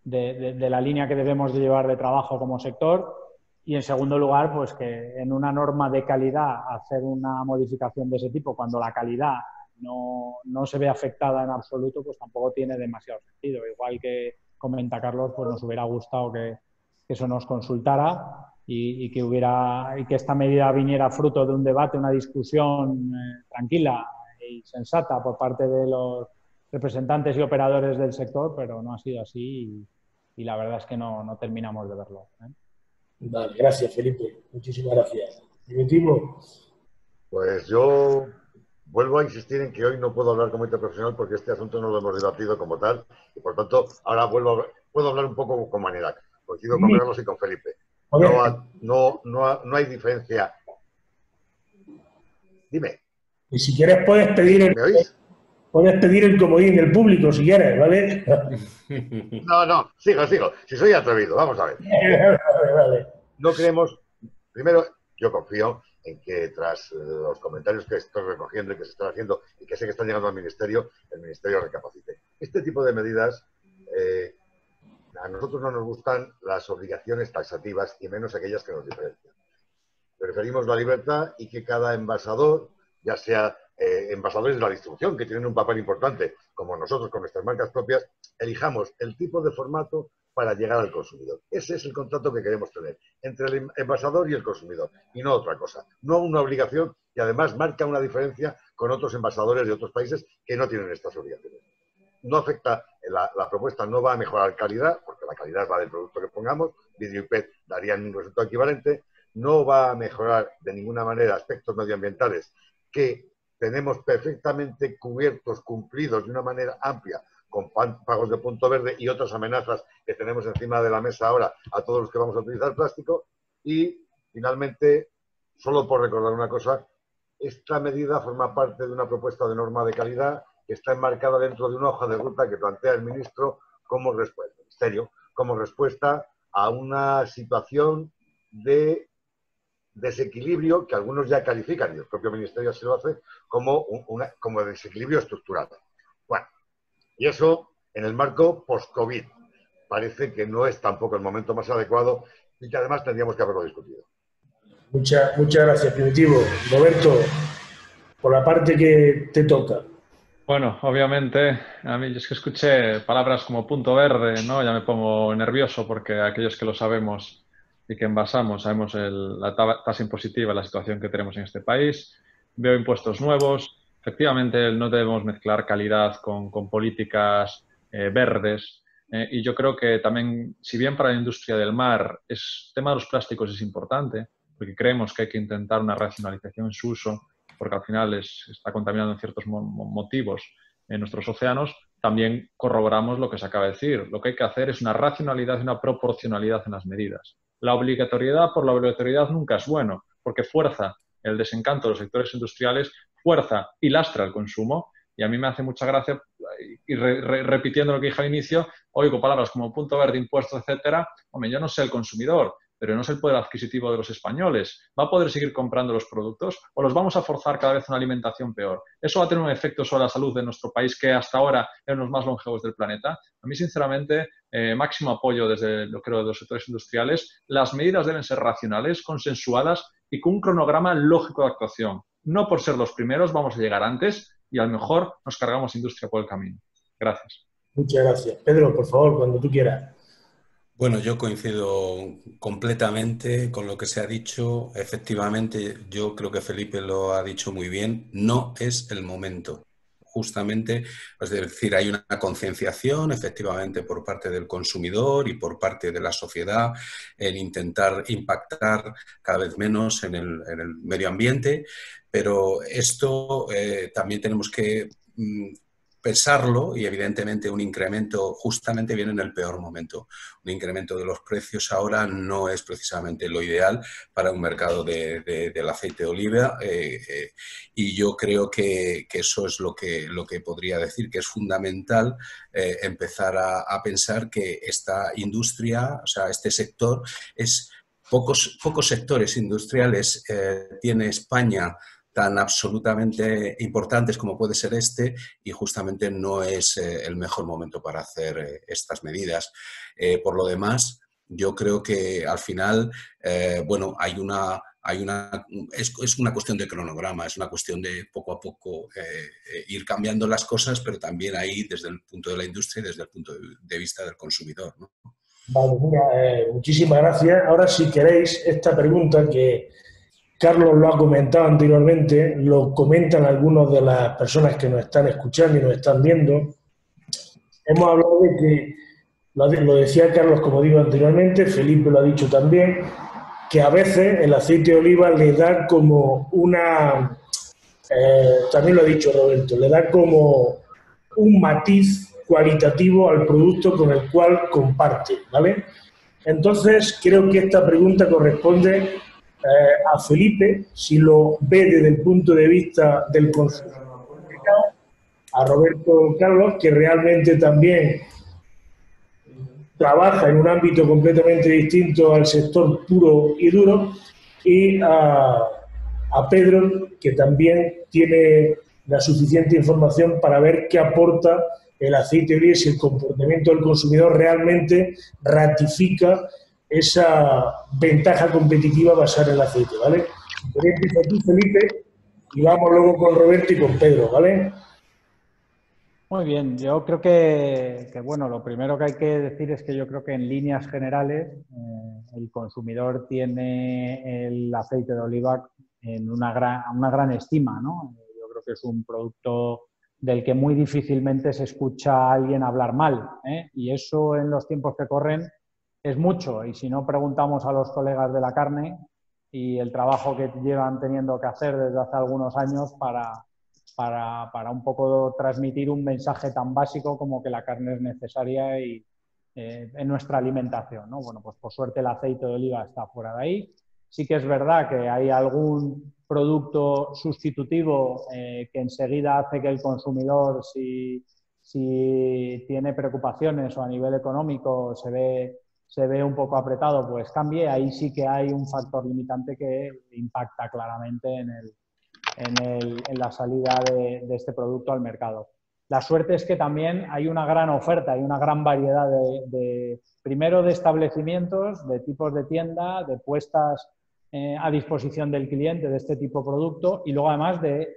de la línea que debemos de llevar de trabajo como sector. Y en segundo lugar, pues que en una norma de calidad hacer una modificación de ese tipo cuando la calidad no se ve afectada en absoluto, pues tampoco tiene demasiado sentido. Igual que comenta Carlos, pues nos hubiera gustado que eso nos consultara y que esta medida viniera fruto de un debate, una discusión tranquila y sensata por parte de los representantes y operadores del sector, pero no ha sido así y la verdad es que no terminamos de verlo, ¿eh? Vale, gracias, Felipe. Muchísimas gracias. Dimitivo. Pues yo vuelvo a insistir en que hoy no puedo hablar como interprofesional porque este asunto no lo hemos debatido como tal y por tanto ahora puedo hablar un poco con Manirac. Coincido con Carlos y con Felipe. No hay diferencia. Dime. Y si quieres puedes pedir ¿Me oís? Puedes pedir el comodín del público si quieres, ¿vale? No, sigo. Si soy atrevido, vamos a ver. Vale. No creemos, primero, yo confío en que tras los comentarios que estoy recogiendo y que se están haciendo y que sé que están llegando al Ministerio, el Ministerio recapacite. Este tipo de medidas, a nosotros no nos gustan las obligaciones taxativas y menos aquellas que nos diferencian. Preferimos la libertad y que cada envasador, ya sea envasadores de la distribución, que tienen un papel importante, como nosotros con nuestras marcas propias, elijamos el tipo de formato para llegar al consumidor. Ese es el contrato que queremos tener entre el envasador y el consumidor, y no otra cosa. No una obligación y además marca una diferencia con otros envasadores de otros países que no tienen estas obligaciones. No afecta, la propuesta no va a mejorar calidad, porque la calidad va del producto que pongamos, vidrio y PET darían un resultado equivalente, no va a mejorar de ninguna manera aspectos medioambientales que tenemos perfectamente cubiertos, cumplidos de una manera amplia con pagos de punto verde y otras amenazas que tenemos encima de la mesa ahora a todos los que vamos a utilizar plástico. Y finalmente, solo por recordar una cosa, esta medida forma parte de una propuesta de norma de calidad que está enmarcada dentro de una hoja de ruta que plantea el Ministerio como respuesta a una situación de desequilibrio que algunos ya califican, y el propio Ministerio así lo hace, como desequilibrio estructural. Bueno, y eso en el marco post-COVID. Parece que no es tampoco el momento más adecuado y que además tendríamos que haberlo discutido. Muchas gracias, Primitivo. Roberto, por la parte que te toca. Bueno, obviamente, a mí es que escuché palabras como punto verde, ¿no? Ya me pongo nervioso porque aquellos que lo sabemos y que envasamos, sabemos la tasa impositiva, la situación que tenemos en este país. Veo impuestos nuevos. Efectivamente, no debemos mezclar calidad con políticas verdes. Y yo creo que también, si bien para la industria del mar el tema de los plásticos es importante, porque creemos que hay que intentar una racionalización en su uso, porque al final está contaminando en ciertos motivos en nuestros océanos, también corroboramos lo que se acaba de decir. Lo que hay que hacer es una racionalidad y una proporcionalidad en las medidas. La obligatoriedad por la obligatoriedad nunca es bueno, porque fuerza el desencanto de los sectores industriales, fuerza y lastra el consumo. Y a mí me hace mucha gracia, y repitiendo lo que dije al inicio, oigo palabras como punto verde, impuestos, etcétera. Hombre, yo no sé el consumidor, pero no es el poder adquisitivo de los españoles. ¿Va a poder seguir comprando los productos o los vamos a forzar cada vez a una alimentación peor? Eso va a tener un efecto sobre la salud de nuestro país, que hasta ahora es uno de los más longevos del planeta. A mí, sinceramente, máximo apoyo desde, lo creo, de los sectores industriales. Las medidas deben ser racionales, consensuadas y con un cronograma lógico de actuación. No por ser los primeros vamos a llegar antes y a lo mejor nos cargamos industria por el camino. Gracias. Muchas gracias. Pedro, por favor, cuando tú quieras. Bueno, yo coincido completamente con lo que se ha dicho. Efectivamente, yo creo que Felipe lo ha dicho muy bien. No es el momento. Justamente, es decir, hay una concienciación efectivamente por parte del consumidor y por parte de la sociedad en intentar impactar cada vez menos en el medio ambiente, pero esto también tenemos que pensarlo y evidentemente un incremento justamente viene en el peor momento. Un incremento de los precios ahora no es precisamente lo ideal para un mercado del aceite de oliva y yo creo que eso es lo que podría decir, que es fundamental empezar a pensar que esta industria, o sea, este sector es pocos sectores industriales tiene España tan absolutamente importantes como puede ser este y justamente no es el mejor momento para hacer estas medidas. Por lo demás, yo creo que al final, bueno, es una cuestión de cronograma, es una cuestión de poco a poco ir cambiando las cosas, pero también ahí desde el punto de la industria y desde el punto de vista del consumidor, ¿no? Vale, mira, muchísimas gracias. Ahora, si queréis, esta pregunta que Carlos lo ha comentado anteriormente, lo comentan algunas de las personas que nos están escuchando y nos están viendo. Hemos hablado de que, lo decía Carlos, como digo anteriormente, Felipe lo ha dicho también, que a veces el aceite de oliva le da como una, también lo ha dicho Roberto, le da como un matiz cualitativo al producto con el cual comparte, ¿vale? Entonces, creo que esta pregunta corresponde a Felipe, si lo ve desde el punto de vista del consumidor, a Roberto Carlos, que realmente también trabaja en un ámbito completamente distinto al sector puro y duro, y a Pedro, que también tiene la suficiente información para ver qué aporta el aceite de oliva, si el comportamiento del consumidor realmente ratifica esa ventaja competitiva basada en el aceite, ¿vale? Empieza tú, Felipe, y vamos luego con Roberto y con Pedro, ¿vale? Muy bien, yo creo que bueno, lo primero que hay que decir es que yo creo que en líneas generales el consumidor tiene el aceite de oliva en una gran estima, ¿no? Yo creo que es un producto del que muy difícilmente se escucha a alguien hablar mal, ¿eh? Y eso en los tiempos que corren es mucho, y si no preguntamos a los colegas de la carne y el trabajo que llevan teniendo que hacer desde hace algunos años para un poco transmitir un mensaje tan básico como que la carne es necesaria en nuestra alimentación, ¿no? Bueno, pues por suerte el aceite de oliva está fuera de ahí. Sí que es verdad que hay algún producto sustitutivo que enseguida hace que el consumidor, si tiene preocupaciones o a nivel económico se ve un poco apretado, pues cambie. Ahí sí que hay un factor limitante que impacta claramente en la salida de este producto al mercado. La suerte es que también hay una gran oferta, hay una gran variedad primero de establecimientos, de tipos de tienda, de puestas a disposición del cliente de este tipo de producto y luego además de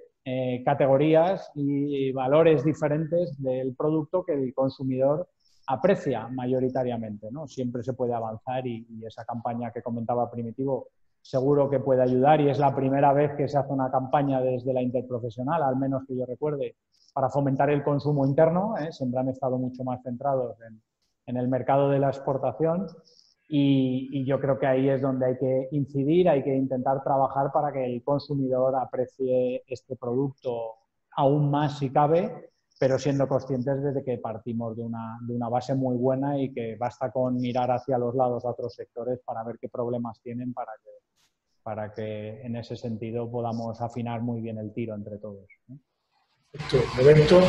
categorías y valores diferentes del producto que el consumidor aprecia mayoritariamente, ¿no? Siempre se puede avanzar y esa campaña que comentaba Primitivo seguro que puede ayudar y es la primera vez que se hace una campaña desde la interprofesional, al menos que yo recuerde, para fomentar el consumo interno. Siempre han estado mucho más centrados en el mercado de la exportación y yo creo que ahí es donde hay que incidir, hay que intentar trabajar para que el consumidor aprecie este producto aún más si cabe, pero siendo conscientes de que partimos de una base muy buena y que basta con mirar hacia los lados a otros sectores para ver qué problemas tienen para que en ese sentido podamos afinar muy bien el tiro entre todos. Roberto.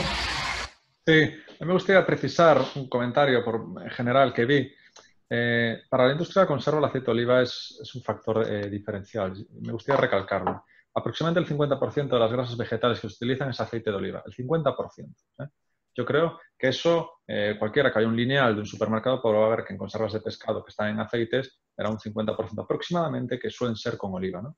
Sí, a mí me gustaría precisar un comentario en general que vi. Para la industria de conserva el aceite de oliva es un factor diferencial. Me gustaría recalcarlo. Aproximadamente el 50% de las grasas vegetales que se utilizan es aceite de oliva. El 50%. Yo creo que eso, cualquiera que haya un lineal de un supermercado podrá ver que en conservas de pescado que están en aceites era un 50% aproximadamente que suelen ser con oliva, ¿no?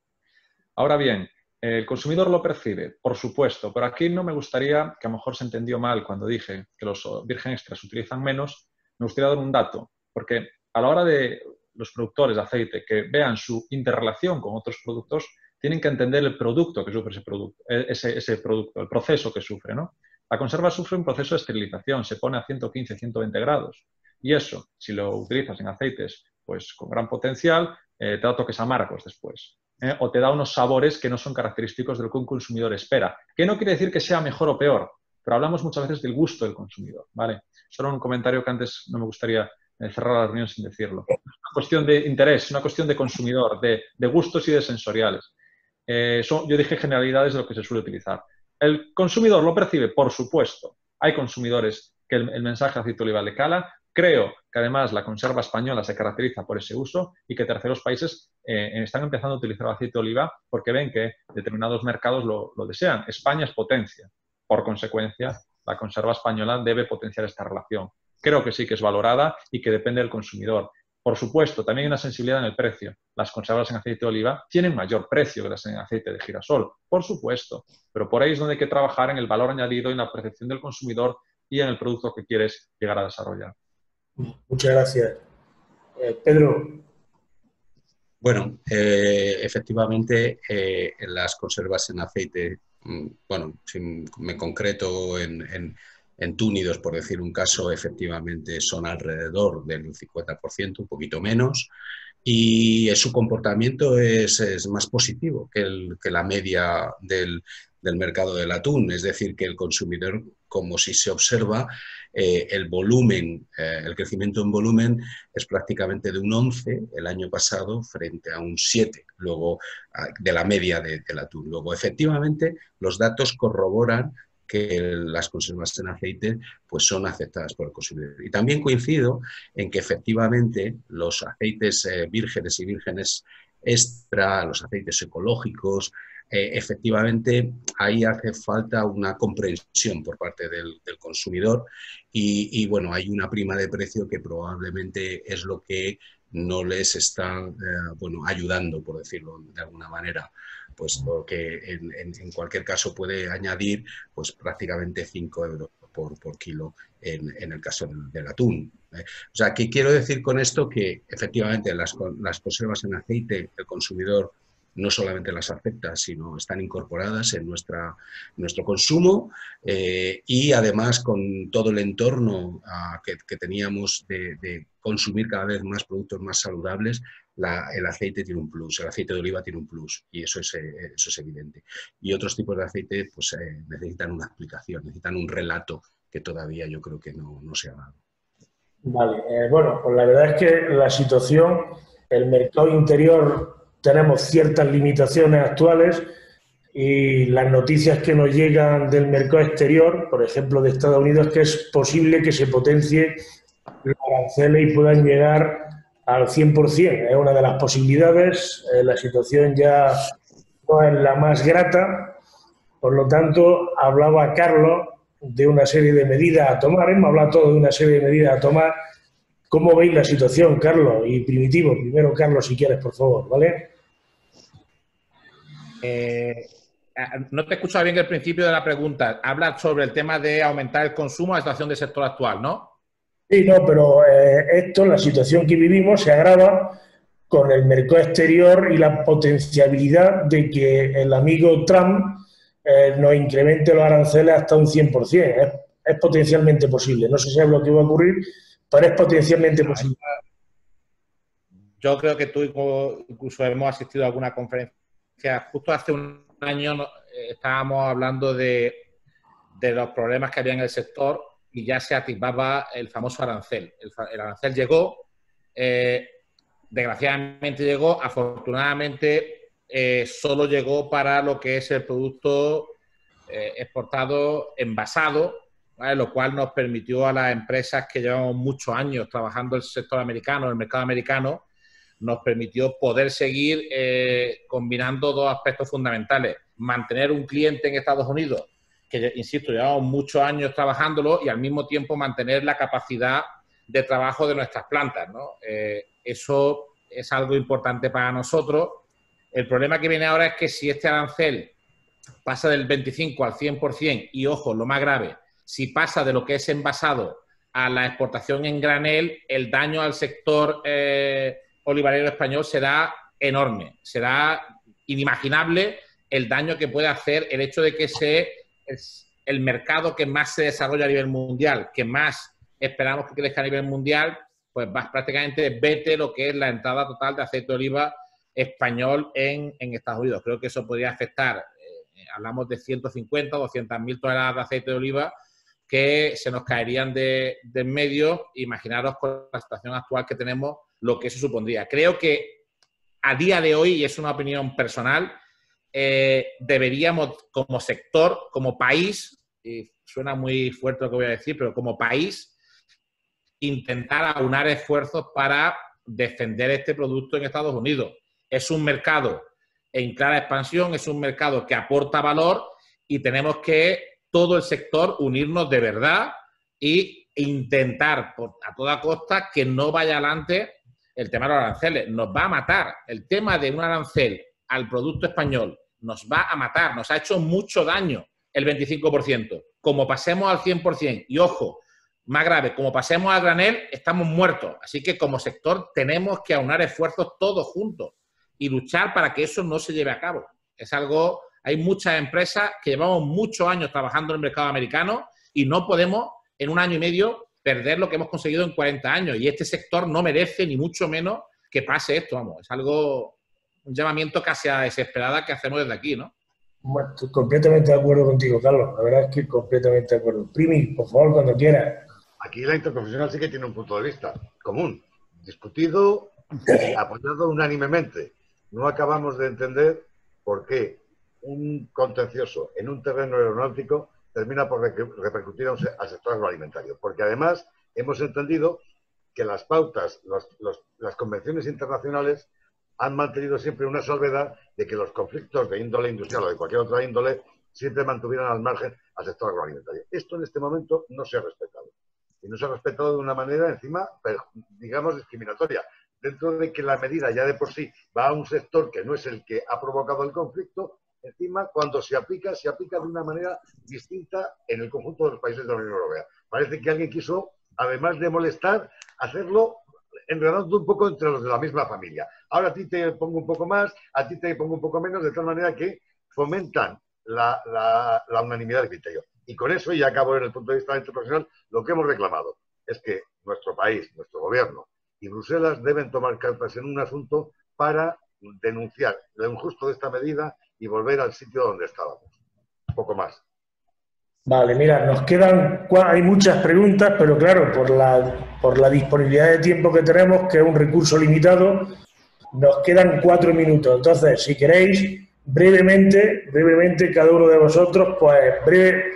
Ahora bien, el consumidor lo percibe, por supuesto, pero aquí no me gustaría, que a lo mejor se entendió mal cuando dije que los virgen extras se utilizan menos, me gustaría dar un dato, porque a la hora de los productores de aceite que vean su interrelación con otros productos, tienen que entender el producto que sufre ese producto, el proceso que sufre, ¿no? La conserva sufre un proceso de esterilización, se pone a 115, 120 grados. Y eso, si lo utilizas en aceites pues, con gran potencial, te da toques amargos después. O te da unos sabores que no son característicos de lo que un consumidor espera. Que no quiere decir que sea mejor o peor, pero hablamos muchas veces del gusto del consumidor, ¿vale? Solo un comentario que antes no me gustaría cerrar la reunión sin decirlo. Es una cuestión de interés, una cuestión de consumidor, de gustos y de sensoriales. Yo dije generalidades de lo que se suele utilizar. ¿El consumidor lo percibe? Por supuesto. Hay consumidores que el mensaje de aceite de oliva le cala. Creo que además la conserva española se caracteriza por ese uso y que terceros países están empezando a utilizar el aceite de oliva porque ven que determinados mercados lo desean. España es potencia. Por consecuencia, la conserva española debe potenciar esta relación. Creo que sí que es valorada y que depende del consumidor. Por supuesto, también hay una sensibilidad en el precio. Las conservas en aceite de oliva tienen mayor precio que las en aceite de girasol, por supuesto. Pero por ahí es donde hay que trabajar en el valor añadido y en la percepción del consumidor y en el producto que quieres llegar a desarrollar. Muchas gracias. Pedro. Bueno, efectivamente, las conservas en aceite, bueno, si me concreto en túnidos, por decir un caso, efectivamente son alrededor del 50%, un poquito menos, y su comportamiento es más positivo que la media del mercado del atún, es decir, que el consumidor, como si se observa, el volumen, el crecimiento en volumen es prácticamente de un 11 el año pasado frente a un 7 luego de la media del atún. Luego, efectivamente, los datos corroboran que las conservas en aceite pues son aceptadas por el consumidor. Y también coincido en que efectivamente los aceites vírgenes y vírgenes extra, los aceites ecológicos, efectivamente ahí hace falta una comprensión por parte del consumidor y bueno, hay una prima de precio que probablemente es lo que no les está bueno, ayudando, por decirlo de alguna manera, puesto que en cualquier caso puede añadir pues prácticamente 5 euros por kilo en el caso del atún. O sea, ¿qué quiero decir con esto? Que efectivamente las conservas en aceite, el consumidor no solamente las acepta, sino están incorporadas en nuestro consumo y además con todo el entorno que teníamos de consumir cada vez más productos más saludables, el aceite tiene un plus, el aceite de oliva tiene un plus y eso es evidente. Y otros tipos de aceite pues, necesitan una explicación, necesitan un relato que todavía yo creo que no se ha dado. Vale, bueno, pues la verdad es que la situación, el mercado interior, tenemos ciertas limitaciones actuales y las noticias que nos llegan del mercado exterior, por ejemplo de Estados Unidos, que es posible que se potencie los aranceles y puedan llegar al 100%. Es una de las posibilidades, la situación ya no es la más grata, por lo tanto, hablaba Carlos de una serie de medidas a tomar, hemos hablado todos de una serie de medidas a tomar. ¿Cómo veis la situación, Carlos? Y Primitivo, primero Carlos, si quieres, por favor, ¿vale? No te he escuchado bien el principio de la pregunta. Hablas sobre el tema de aumentar el consumo a la situación del sector actual, ¿no? Sí, no, pero la situación que vivimos se agrava con el mercado exterior y la potencialidad de que el amigo Trump nos incremente los aranceles hasta un 100%. Es potencialmente posible. No sé si es lo que va a ocurrir, pero es potencialmente posible. Yo creo que tú incluso hemos asistido a alguna conferencia. Justo hace un año estábamos hablando de los problemas que había en el sector y ya se activaba el famoso arancel. El arancel llegó, desgraciadamente llegó, afortunadamente solo llegó para lo que es el producto exportado envasado, ¿vale? Lo cual nos permitió a las empresas que llevamos muchos años trabajando el sector americano, el mercado americano, nos permitió poder seguir combinando dos aspectos fundamentales. Mantener un cliente en Estados Unidos, que, insisto, llevamos muchos años trabajándolo, y al mismo tiempo mantener la capacidad de trabajo de nuestras plantas, ¿no? Eso es algo importante para nosotros. El problema que viene ahora es que si este arancel pasa del 25 al 100%, y ojo, lo más grave, si pasa de lo que es envasado a la exportación en granel, el daño al sector olivarero español será enorme, será inimaginable el daño que puede hacer el hecho de que es el mercado que más se desarrolla a nivel mundial, que más esperamos que crezca a nivel mundial, pues prácticamente vete lo que es la entrada total de aceite de oliva español en Estados Unidos. Creo que eso podría afectar, hablamos de 150 o 200.000 toneladas de aceite de oliva que se nos caerían de en medio. Imaginaros con la situación actual que tenemos lo que eso supondría. Creo que a día de hoy, y es una opinión personal, deberíamos como sector, como país, y suena muy fuerte lo que voy a decir, pero como país, intentar aunar esfuerzos para defender este producto en Estados Unidos. Es un mercado en clara expansión, es un mercado que aporta valor y tenemos que todo el sector unirnos de verdad e intentar a toda costa que no vaya adelante el tema de los aranceles. Nos va a matar. El tema de un arancel al producto español nos va a matar. Nos ha hecho mucho daño el 25%. Como pasemos al 100%, y ojo, más grave, como pasemos al granel, estamos muertos. Así que como sector tenemos que aunar esfuerzos todos juntos y luchar para que eso no se lleve a cabo. Es algo... Hay muchas empresas que llevamos muchos años trabajando en el mercado americano y no podemos en un año y medio perder lo que hemos conseguido en 40 años. Y este sector no merece ni mucho menos que pase esto, vamos. Es algo, un llamamiento casi a desesperada que hacemos desde aquí, ¿no? Bueno, estoy completamente de acuerdo contigo, Carlos. La verdad es que completamente de acuerdo. Primi, por favor, cuando quieras. Aquí la interprofesional sí que tiene un punto de vista común, discutido y apoyado unánimemente. No acabamos de entender por qué un contencioso en un terreno aeronáutico termina por repercutir al sector agroalimentario. Porque además hemos entendido que las pautas, las convenciones internacionales han mantenido siempre una salvedad de que los conflictos de índole industrial o de cualquier otra índole siempre mantuvieran al margen al sector agroalimentario. Esto en este momento no se ha respetado. Y no se ha respetado de una manera, encima, digamos, discriminatoria. Dentro de que la medida ya de por sí va a un sector que no es el que ha provocado el conflicto, encima, cuando se aplica de una manera distinta en el conjunto de los países de la Unión Europea. Parece que alguien quiso, además de molestar, hacerlo enredando un poco entre los de la misma familia. Ahora a ti te pongo un poco más, a ti te pongo un poco menos, de tal manera que fomentan la unanimidad de criterio. Y con eso, y acabo en el punto de vista internacional, lo que hemos reclamado es que nuestro país, nuestro gobierno y Bruselas deben tomar cartas en un asunto para denunciar lo injusto de esta medida y volver al sitio donde estábamos. Un poco más. Vale, mira, nos quedan... Hay muchas preguntas, pero claro, por la disponibilidad de tiempo que tenemos, que es un recurso limitado, nos quedan 4 minutos. Entonces, si queréis, brevemente, cada uno de vosotros, pues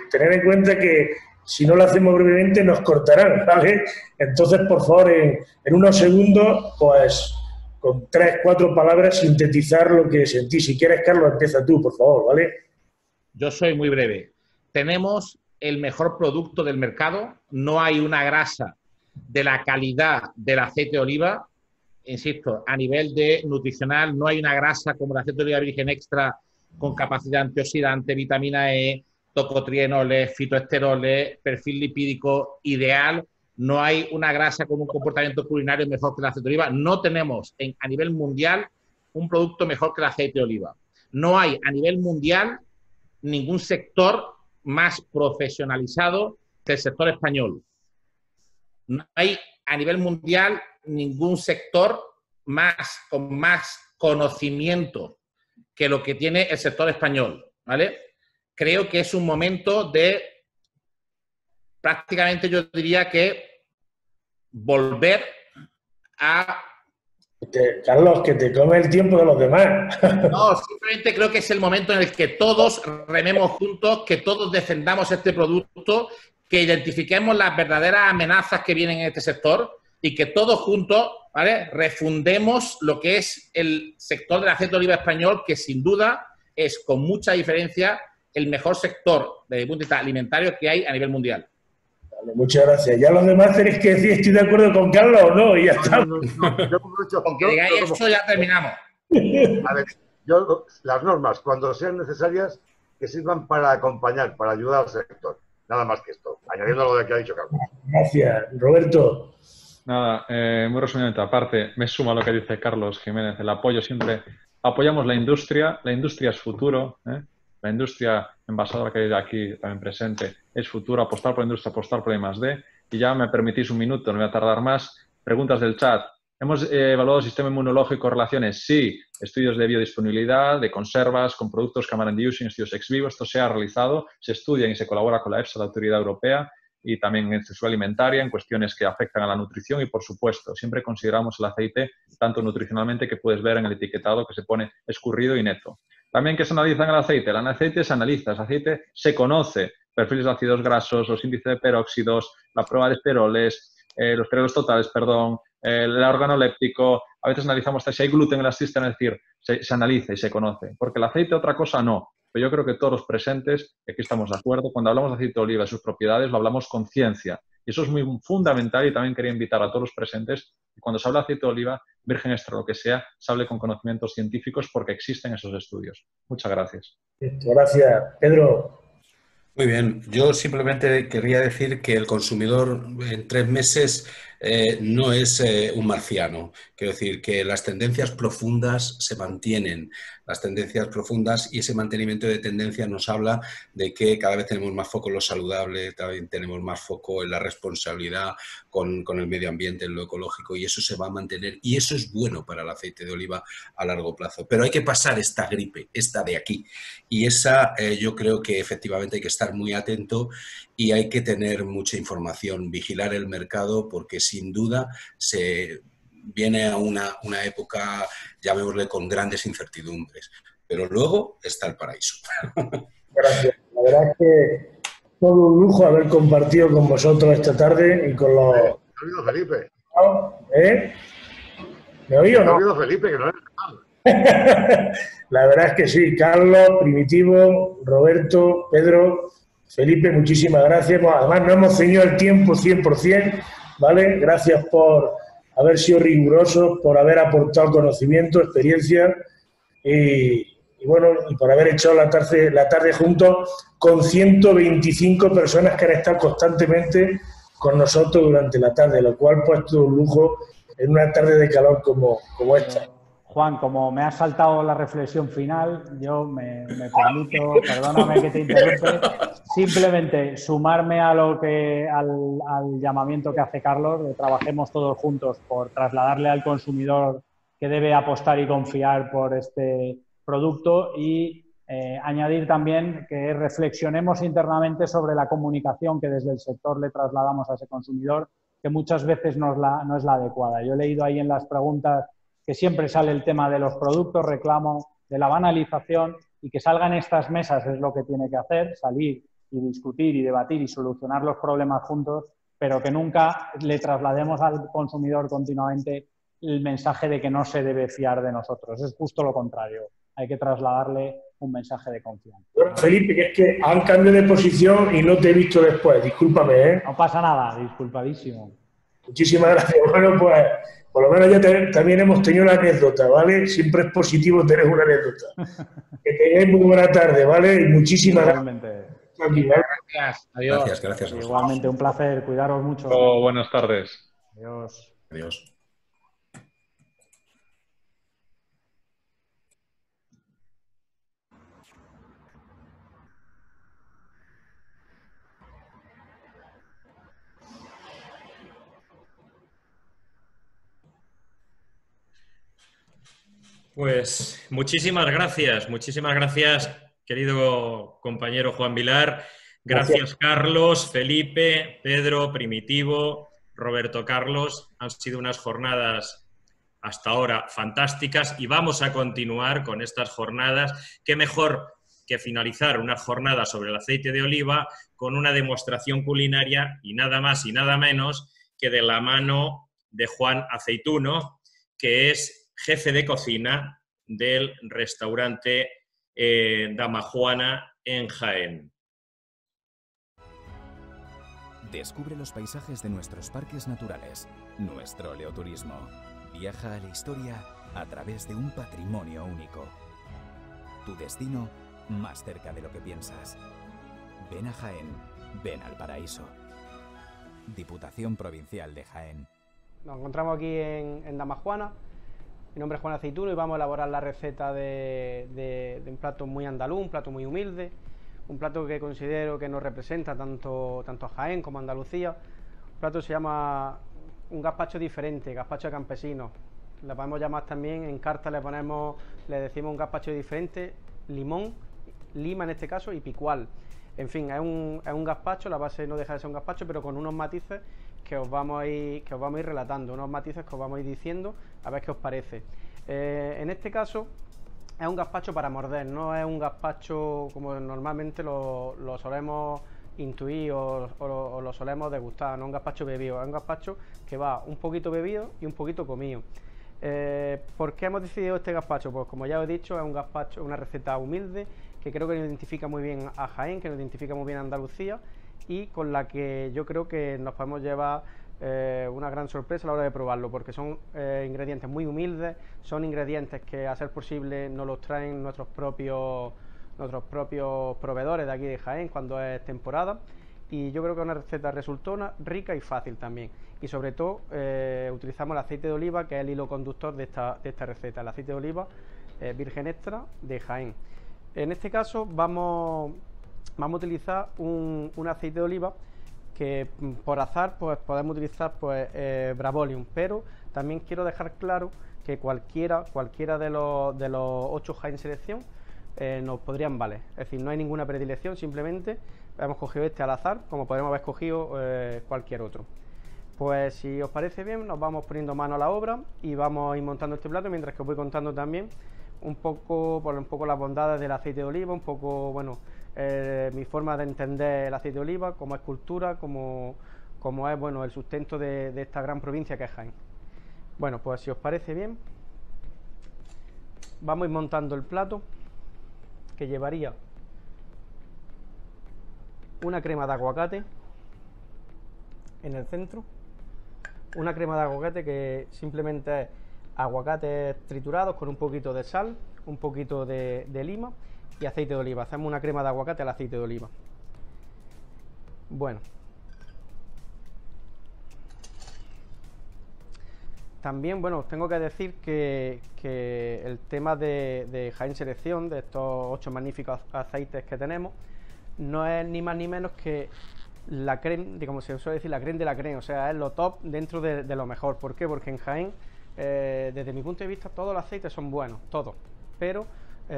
tener en cuenta que si no lo hacemos brevemente nos cortarán, ¿vale? Entonces, por favor, en unos segundos, pues con 3, 4 palabras, sintetizar lo que sentís. Si quieres, Carlos, empieza tú, por favor, ¿vale? Yo soy muy breve. Tenemos el mejor producto del mercado, no hay una grasa de la calidad del aceite de oliva. Insisto, a nivel de nutricional no hay una grasa como el aceite de oliva virgen extra con capacidad antioxidante, vitamina E, tocotrienoles, fitoesteroles, perfil lipídico ideal. No hay una grasa con un comportamiento culinario mejor que el aceite de oliva. No tenemos a nivel mundial un producto mejor que el aceite de oliva. No hay a nivel mundial ningún sector más profesionalizado que el sector español. No hay a nivel mundial ningún sector con más conocimiento que lo que tiene el sector español, ¿vale? Creo que es un momento de, prácticamente yo diría que volver a... Carlos, que te come el tiempo de los demás. No, simplemente creo que es el momento en el que todos rememos juntos, que todos defendamos este producto, que identifiquemos las verdaderas amenazas que vienen en este sector y que todos juntos, ¿vale?, refundemos lo que es el sector del aceite de oliva español, que sin duda es, con mucha diferencia, el mejor sector desde el punto de vista alimentario que hay a nivel mundial. Vale, muchas gracias. Ya los demás tenéis que decir estoy de acuerdo con Carlos o no, y ya está. Con que digáis eso ya terminamos. A ver, las normas, cuando sean necesarias, que sirvan para acompañar, para ayudar al sector. Nada más que esto, añadiendo lo que ha dicho Carlos. Gracias. Roberto. Nada, muy resumidamente, aparte, me sumo a lo que dice Carlos Jiménez, el apoyo siempre. Apoyamos la industria es futuro, ¿eh? La industria envasadora que hay aquí también presente es futuro, apostar por la industria, apostar por I+D. Y ya me permitís un minuto, no voy a tardar más. Preguntas del chat. ¿Hemos evaluado el sistema inmunológico, relaciones? Sí. Estudios de biodisponibilidad, de conservas, con productos Cameron Using, estudios ex vivo. Esto se ha realizado, se estudia y se colabora con la EFSA, la Autoridad Europea, y también en seguridad alimentaria, en cuestiones que afectan a la nutrición. Y, por supuesto, siempre consideramos el aceite, tanto nutricionalmente, que puedes ver en el etiquetado que se pone escurrido y neto. También, ¿qué se analiza en el aceite? El aceite se analiza, el aceite se conoce, perfiles de ácidos grasos, los índices de peróxidos, la prueba de esteroles, los esteroles totales, perdón, el organoléptico. A veces analizamos si hay gluten en la cisterna, es decir, se analiza y se conoce. Porque el aceite, otra cosa, no. Pero yo creo que todos los presentes, aquí estamos de acuerdo, cuando hablamos de aceite de oliva y sus propiedades, lo hablamos con ciencia. Y eso es muy fundamental, y también quería invitar a todos los presentes que cuando se habla de aceite de oliva, virgen extra, lo que sea, se hable con conocimientos científicos, porque existen esos estudios. Muchas gracias. Gracias. Pedro. Muy bien. Yo simplemente querría decir que el consumidor en 3 meses no es un marciano. Quiero decir que las tendencias profundas se mantienen. Las tendencias profundas, y ese mantenimiento de tendencias nos habla de que cada vez tenemos más foco en lo saludable, también tenemos más foco en la responsabilidad con el medio ambiente, en lo ecológico, y eso se va a mantener, y eso es bueno para el aceite de oliva a largo plazo. Pero hay que pasar esta gripe, esta de aquí, y esa yo creo que efectivamente hay que estar muy atento y hay que tener mucha información, vigilar el mercado, porque sin duda se viene a una época, llamémosle, con grandes incertidumbres. Pero luego está el paraíso. Gracias. La verdad es que todo un lujo haber compartido con vosotros esta tarde y con los... ¿Me ha oído Felipe? ¿Eh? ¿Me oí o no? ¿Me ha oído Felipe? Que no es... La verdad es que sí. Carlos, Primitivo, Roberto, Pedro, Felipe, muchísimas gracias. Además, no hemos ceñido el tiempo 100%, ¿vale? Gracias por haber sido rigurosos, por haber aportado conocimiento, experiencia y bueno, y por haber hecho la tarde juntos con 125 personas que han estado constantemente con nosotros durante la tarde, lo cual pues todo un lujo en una tarde de calor como esta. Juan, como me has saltado la reflexión final, yo me permito, perdóname que te interrumpe, simplemente sumarme a al llamamiento que hace Carlos, de trabajemos todos juntos por trasladarle al consumidor que debe apostar y confiar por este producto, y añadir también que reflexionemos internamente sobre la comunicación que desde el sector le trasladamos a ese consumidor, que muchas veces no es la adecuada. Yo he leído ahí en las preguntas que siempre sale el tema de los productos, reclamo de la banalización, y que salgan estas mesas es lo que tiene que hacer, salir y discutir y debatir y solucionar los problemas juntos, pero que nunca le traslademos al consumidor continuamente el mensaje de que no se debe fiar de nosotros. Es justo lo contrario. Hay que trasladarle un mensaje de confianza. Bueno, Felipe, que es que han cambiado de posición y no te he visto después. Discúlpame, ¿eh? No pasa nada, disculpadísimo. Muchísimas gracias. Bueno, pues por lo menos ya también hemos tenido una anécdota, ¿vale? Siempre es positivo tener una anécdota. Que tengáis muy buena tarde, ¿vale? Y muchísimas gracias. Gracias. Adiós. Gracias. Igualmente, un placer. Cuidaros mucho. Buenas tardes. Adiós. Adiós. Pues muchísimas gracias, querido compañero Juan Vilar. Gracias, Carlos, Felipe, Pedro, Primitivo, Roberto Carlos. Han sido unas jornadas hasta ahora fantásticas y vamos a continuar con estas jornadas. Qué mejor que finalizar una jornada sobre el aceite de oliva con una demostración culinaria y nada más y nada menos que de la mano de Juan Aceituno, que es jefe de cocina del restaurante Dama Juana en Jaén. Descubre los paisajes de nuestros parques naturales, nuestro oleoturismo. Viaja a la historia a través de un patrimonio único. Tu destino más cerca de lo que piensas. Ven a Jaén, ven al paraíso. Diputación Provincial de Jaén. Nos encontramos aquí en Dama Juana. Mi nombre es Juan Aceituno y vamos a elaborar la receta de un plato muy andaluz, un plato muy humilde, un plato que considero que nos representa tanto a Jaén como a Andalucía. Un plato se llama un gazpacho diferente, gazpacho campesino. Le podemos llamar también, en carta le decimos un gazpacho diferente, limón, lima en este caso y picual. En fin, es un gazpacho, la base no deja de ser un gazpacho, pero con unos matices que os vamos a ir relatando, unos matices que os vamos a ir diciendo, a ver qué os parece. En este caso es un gazpacho para morder, no es un gazpacho como normalmente lo solemos intuir o lo solemos degustar, no es un gazpacho bebido, es un gazpacho que va un poquito bebido y un poquito comido. ¿Por qué hemos decidido este gazpacho? Pues como ya os he dicho, es un gazpacho, una receta humilde que creo que nos identifica muy bien a Jaén, que nos identifica muy bien a Andalucía y con la que yo creo que nos podemos llevar una gran sorpresa a la hora de probarlo, porque son ingredientes muy humildes, son ingredientes que a ser posible nos los traen nuestros propios proveedores de aquí de Jaén cuando es temporada, y yo creo que es una receta resultona, rica y fácil también, y sobre todo utilizamos el aceite de oliva, que es el hilo conductor de esta receta, el aceite de oliva virgen extra de Jaén. En este caso vamos a utilizar un aceite de oliva que por azar pues podemos utilizar Bravolium, pero también quiero dejar claro que cualquiera de los 8 Jaén Selección nos podrían valer, es decir, no hay ninguna predilección, simplemente hemos cogido este al azar, como podemos haber escogido cualquier otro. Pues si os parece bien, nos vamos poniendo mano a la obra y vamos a ir montando este plato, mientras que os voy contando también un poco las bondades del aceite de oliva, un poco, bueno, mi forma de entender el aceite de oliva, como es cultura, como es, bueno, el sustento de esta gran provincia que es Jaén. Bueno, pues si os parece bien, vamos a ir montando el plato, que llevaría una crema de aguacate en el centro, una crema de aguacate que simplemente es aguacates triturados con un poquito de sal, un poquito de lima y aceite de oliva. Hacemos una crema de aguacate al aceite de oliva. Bueno, también, bueno, os tengo que decir que el tema de Jaén Selección, de estos 8 magníficos aceites que tenemos, no es ni más ni menos que la creme, como se suele decir, la creme de la creme, o sea, es lo top dentro de lo mejor. ¿Por qué? Porque en Jaén, desde mi punto de vista, todos los aceites son buenos, todos, pero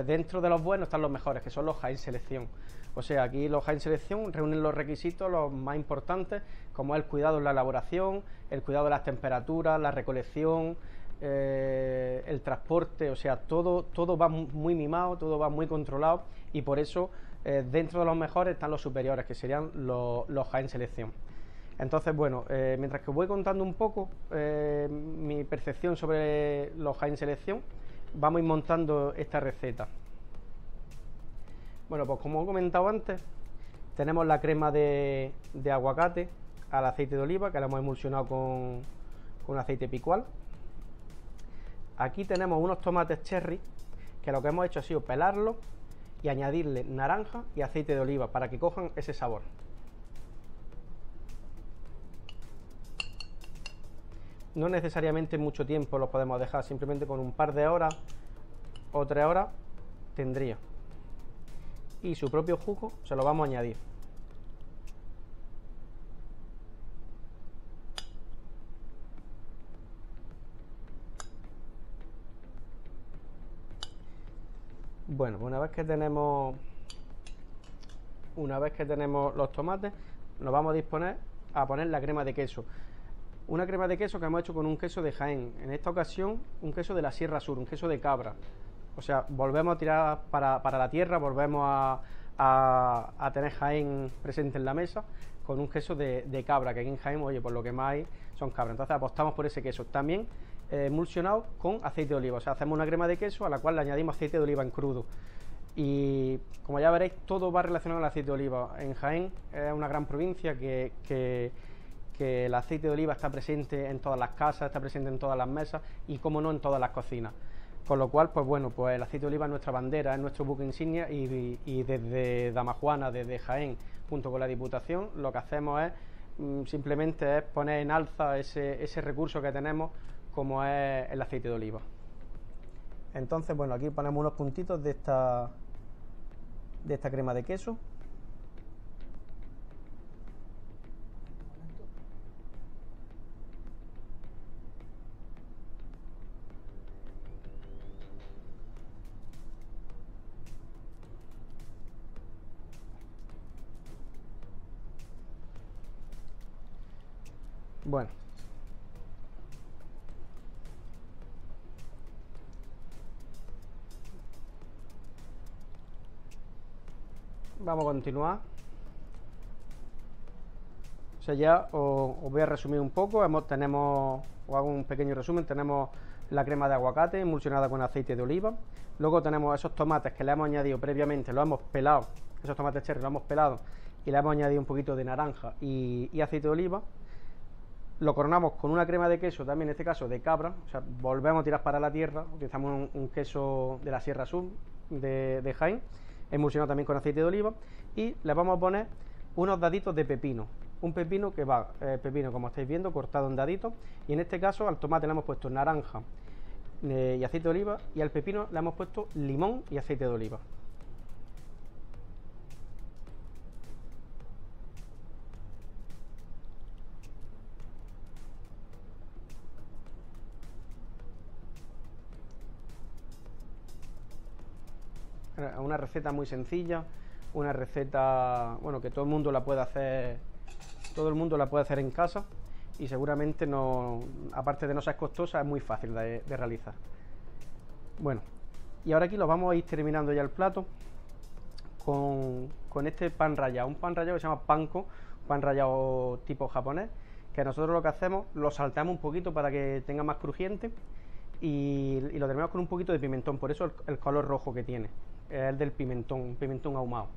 dentro de los buenos están los mejores, que son los Jaén Selección. O sea, aquí los Jaén Selección reúnen los requisitos, los más importantes, como es el cuidado en la elaboración, el cuidado de las temperaturas, la recolección, el transporte, o sea, todo va muy mimado, todo va muy controlado, y por eso dentro de los mejores están los superiores, que serían los Jaén Selección. Entonces, bueno, mientras que os voy contando un poco mi percepción sobre los Jaén Selección, vamos a ir montando esta receta. Bueno, pues como he comentado antes, tenemos la crema de aguacate al aceite de oliva, que la hemos emulsionado con aceite picual. Aquí tenemos unos tomates cherry, que lo que hemos hecho ha sido pelarlos y añadirle naranja y aceite de oliva para que cojan ese sabor. No necesariamente mucho tiempo los podemos dejar, simplemente con un par de horas o 3 horas tendría. Y su propio jugo se lo vamos a añadir. Bueno, una vez que tenemos los tomates, nos vamos a disponer a poner la crema de queso. Una crema de queso que hemos hecho con un queso de Jaén. En esta ocasión, un queso de la Sierra Sur, un queso de cabra. O sea, volvemos a tirar para la tierra, volvemos a tener Jaén presente en la mesa con un queso de cabra, que aquí en Jaén, oye, pues lo que más hay son cabras. Entonces apostamos por ese queso. También emulsionado con aceite de oliva. O sea, hacemos una crema de queso a la cual le añadimos aceite de oliva en crudo. Y como ya veréis, todo va relacionado al aceite de oliva. En Jaén es una gran provincia que el aceite de oliva está presente en todas las casas, está presente en todas las mesas y, como no, en todas las cocinas. Con lo cual, pues bueno, pues el aceite de oliva es nuestra bandera, es nuestro buque insignia y desde Damajuana, desde Jaén, junto con la Diputación, lo que hacemos es simplemente es poner en alza ese recurso que tenemos, como es el aceite de oliva. Entonces, bueno, aquí ponemos unos puntitos de esta crema de queso. Bueno, vamos a continuar. O sea, ya os voy a resumir un poco. Os hago un pequeño resumen. Tenemos la crema de aguacate emulsionada con aceite de oliva. Luego tenemos esos tomates que le hemos añadido previamente, los hemos pelado, esos tomates cherry los hemos pelado y le hemos añadido un poquito de naranja y aceite de oliva. Lo coronamos con una crema de queso, también en este caso de cabra. O sea, volvemos a tirar para la tierra. Utilizamos un queso de la Sierra Sur de Jaén, emulsionado también con aceite de oliva, y le vamos a poner unos daditos de pepino. Un pepino que va, pepino como estáis viendo, cortado en daditos, y en este caso al tomate le hemos puesto naranja y aceite de oliva, y al pepino le hemos puesto limón y aceite de oliva. Una receta muy sencilla, una receta, bueno, que todo el mundo la puede hacer, en casa, y seguramente no, aparte de no ser costosa, es muy fácil de realizar. Bueno, y ahora aquí lo vamos a ir terminando ya el plato con este pan rallado, un pan rallado que se llama panko, pan rallado tipo japonés, que nosotros lo que hacemos, lo salteamos un poquito para que tenga más crujiente y lo terminamos con un poquito de pimentón, por eso el color rojo que tiene. Es el del pimentón, un pimentón ahumado.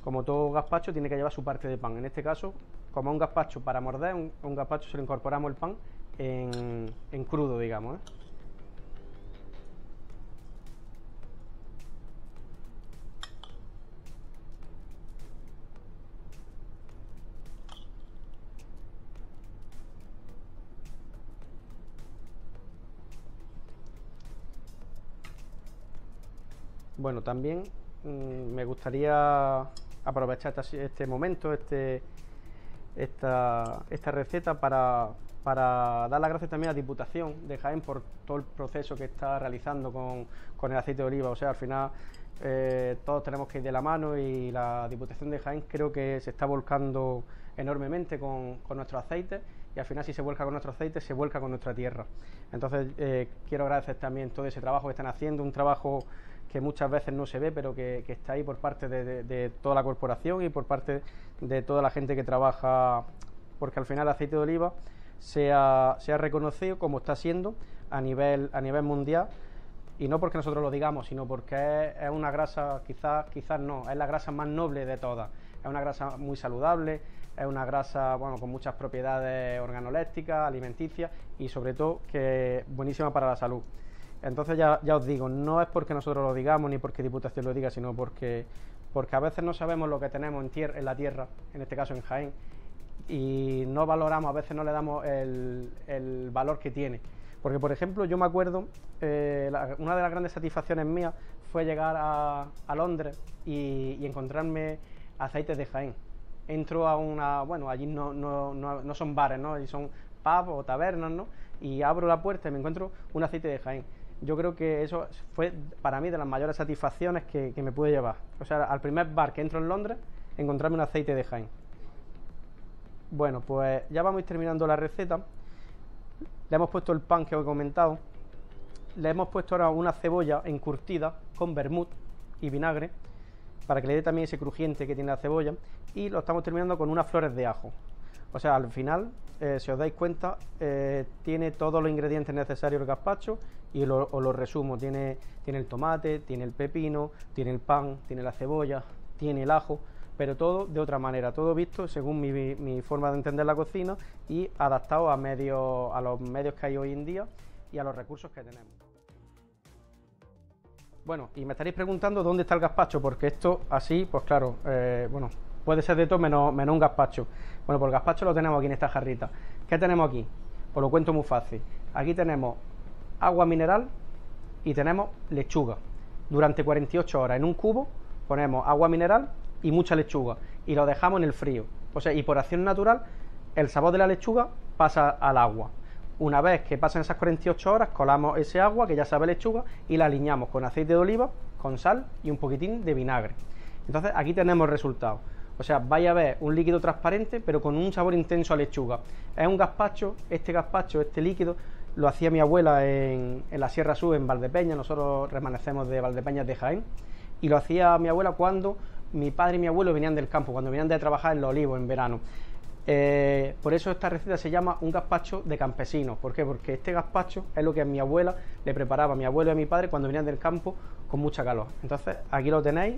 Como todo gazpacho tiene que llevar su parte de pan. En este caso, como un gazpacho para morder, un gazpacho se lo incorporamos el pan en crudo, digamos, ¿eh? Bueno, también me gustaría aprovechar este momento, esta receta para dar las gracias también a la Diputación de Jaén por todo el proceso que está realizando con el aceite de oliva. O sea, al final todos tenemos que ir de la mano, y la Diputación de Jaén creo que se está volcando enormemente con nuestros aceites, y al final, si se vuelca con nuestro aceite, se vuelca con nuestra tierra. Entonces quiero agradecer también todo ese trabajo que están haciendo, un trabajo que muchas veces no se ve, pero que está ahí por parte de toda la corporación y por parte de toda la gente que trabaja, porque al final el aceite de oliva se ha reconocido como está siendo a nivel mundial Y no porque nosotros lo digamos, sino porque es una grasa, quizás no, es la grasa más noble de todas. Es una grasa muy saludable, es una grasa, bueno, con muchas propiedades organolépticas, alimenticias y sobre todo que es buenísima para la salud. Entonces ya os digo, no es porque nosotros lo digamos ni porque Diputación lo diga, sino porque a veces no sabemos lo que tenemos en la tierra, en este caso en Jaén, y no valoramos, a veces no le damos el valor que tiene. Porque, por ejemplo, yo me acuerdo, una de las grandes satisfacciones mías fue llegar a Londres y encontrarme aceites de Jaén. Entro a una, bueno, allí no son bares, ¿no? Allí son pubs o tabernas, ¿no? Y abro la puerta y me encuentro un aceite de Jaén. Yo creo que eso fue para mí de las mayores satisfacciones que me pude llevar. O sea, al primer bar que entro en Londres, encontrarme un aceite de Jaén. Bueno, pues ya vamos a ir terminando la receta. Le hemos puesto el pan que os he comentado. Le hemos puesto ahora una cebolla encurtida con vermut y vinagre para que le dé también ese crujiente que tiene la cebolla. Y lo estamos terminando con unas flores de ajo. O sea, al final, si os dais cuenta, tiene todos los ingredientes necesarios el gazpacho y os lo resumo. Tiene el tomate, tiene el pepino, tiene el pan, tiene la cebolla, tiene el ajo, pero todo de otra manera, todo visto según mi forma de entender la cocina y adaptado a los medios que hay hoy en día y a los recursos que tenemos. Bueno, y me estaréis preguntando dónde está el gazpacho, porque esto así, pues claro, bueno, puede ser de todo menos un gazpacho. Bueno, pues el gazpacho lo tenemos aquí en esta jarrita. ¿Qué tenemos aquí? Pues lo cuento muy fácil. Aquí tenemos agua mineral y tenemos lechuga. Durante 48 horas en un cubo ponemos agua mineral y mucha lechuga y lo dejamos en el frío. O sea, y por acción natural el sabor de la lechuga pasa al agua. Una vez que pasan esas 48 horas colamos ese agua que ya sabe lechuga y la aliñamos con aceite de oliva, con sal y un poquitín de vinagre. Entonces aquí tenemos el resultado. O sea, vais a ver un líquido transparente pero con un sabor intenso a lechuga. Es un gazpacho, este líquido lo hacía mi abuela en la Sierra Sur, en Valdepeñas. Nosotros remanescemos de Valdepeñas de Jaén. Y lo hacía mi abuela cuando mi padre y mi abuelo venían del campo, cuando venían de trabajar en los olivos en verano. Por eso esta receta se llama un gazpacho de campesinos. ¿Por qué? Porque este gazpacho es lo que a mi abuela le preparaba a mi abuelo y a mi padre cuando venían del campo con mucha calor. Entonces aquí lo tenéis.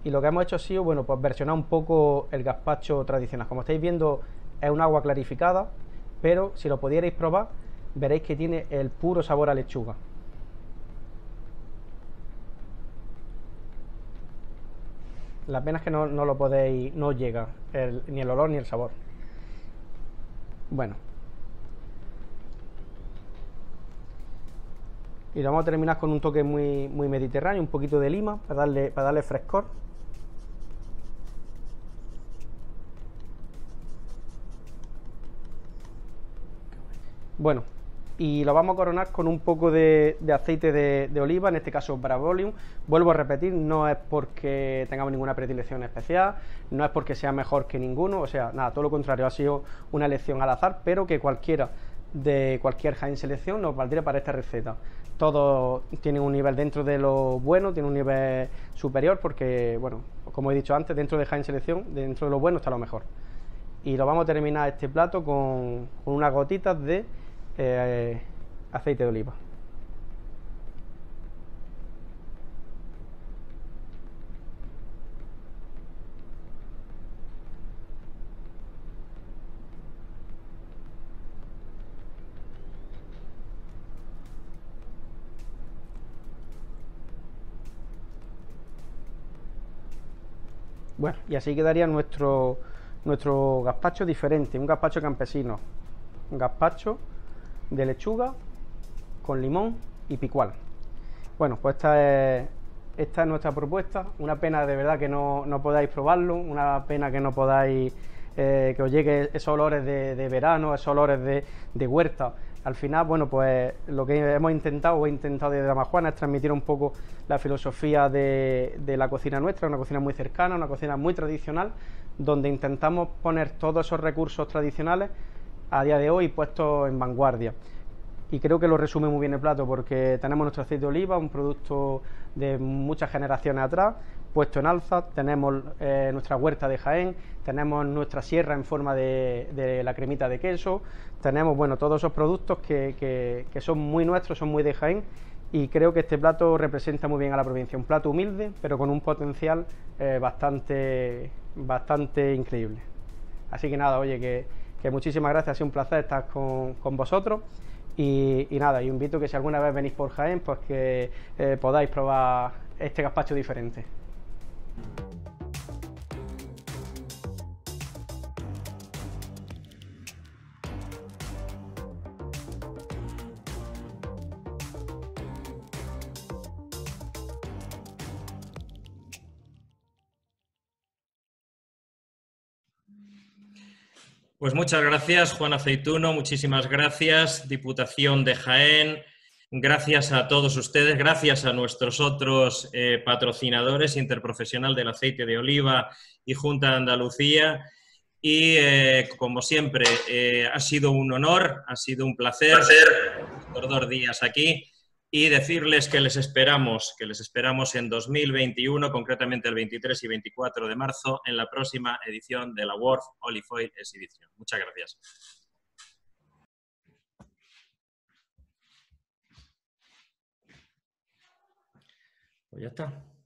Y lo que hemos hecho ha sido, bueno, pues versionar un poco el gazpacho tradicional. Como estáis viendo, es un agua clarificada, pero si lo pudierais probar, veréis que tiene el puro sabor a lechuga. La pena es que no lo podéis, no llega ni el olor ni el sabor. Bueno. Y lo vamos a terminar con un toque muy mediterráneo, un poquito de lima para darle frescor. Bueno, y lo vamos a coronar con un poco de aceite de oliva, en este caso Bravo Oleum. Vuelvo a repetir, no es porque tengamos ninguna predilección especial, no es porque sea mejor que ninguno, o sea, nada, todo lo contrario, ha sido una elección al azar, pero que cualquiera de cualquier Jaén Selección nos valdría para esta receta. Todos tienen un nivel dentro de lo bueno, tienen un nivel superior porque, bueno, como he dicho antes, dentro de Jaén Selección, dentro de lo bueno está lo mejor. Y lo vamos a terminar este plato con unas gotitas de aceite de oliva. Bueno, y así quedaría nuestro gazpacho diferente, un gazpacho campesino, un gazpacho de lechuga con limón y picual. Bueno, pues esta es nuestra propuesta. Una pena de verdad que no podáis probarlo, una pena que no podáis que os llegue esos olores de verano, esos olores de huerta. Al final, bueno, pues lo que hemos intentado o he intentado desde Damajuana es transmitir un poco la filosofía de la cocina nuestra, una cocina muy cercana, una cocina muy tradicional, donde intentamos poner todos esos recursos tradicionales a día de hoy puestos en vanguardia. Y creo que lo resume muy bien el plato, porque tenemos nuestro aceite de oliva, un producto de muchas generaciones atrás, puesto en alza, tenemos nuestra huerta de Jaén, tenemos nuestra sierra en forma de la cremita de queso, tenemos, bueno, todos esos productos que son muy nuestros, son muy de Jaén, y creo que este plato representa muy bien a la provincia, un plato humilde, pero con un potencial bastante increíble. Así que nada, oye, que muchísimas gracias, ha sido un placer estar con vosotros. Y nada, yo invito que si alguna vez venís por Jaén, pues que podáis probar este gazpacho diferente. Pues muchas gracias, Juan Aceituno, muchísimas gracias, Diputación de Jaén, gracias a todos ustedes, gracias a nuestros otros patrocinadores, Interprofesional del Aceite de Oliva y Junta de Andalucía. Y como siempre, ha sido un honor, ha sido un placer estos 2 días aquí. Y decirles que les esperamos en 2021, concretamente el 23 y 24 de marzo, en la próxima edición de la World Olive Oil Exhibition. Muchas gracias. Pues ya está.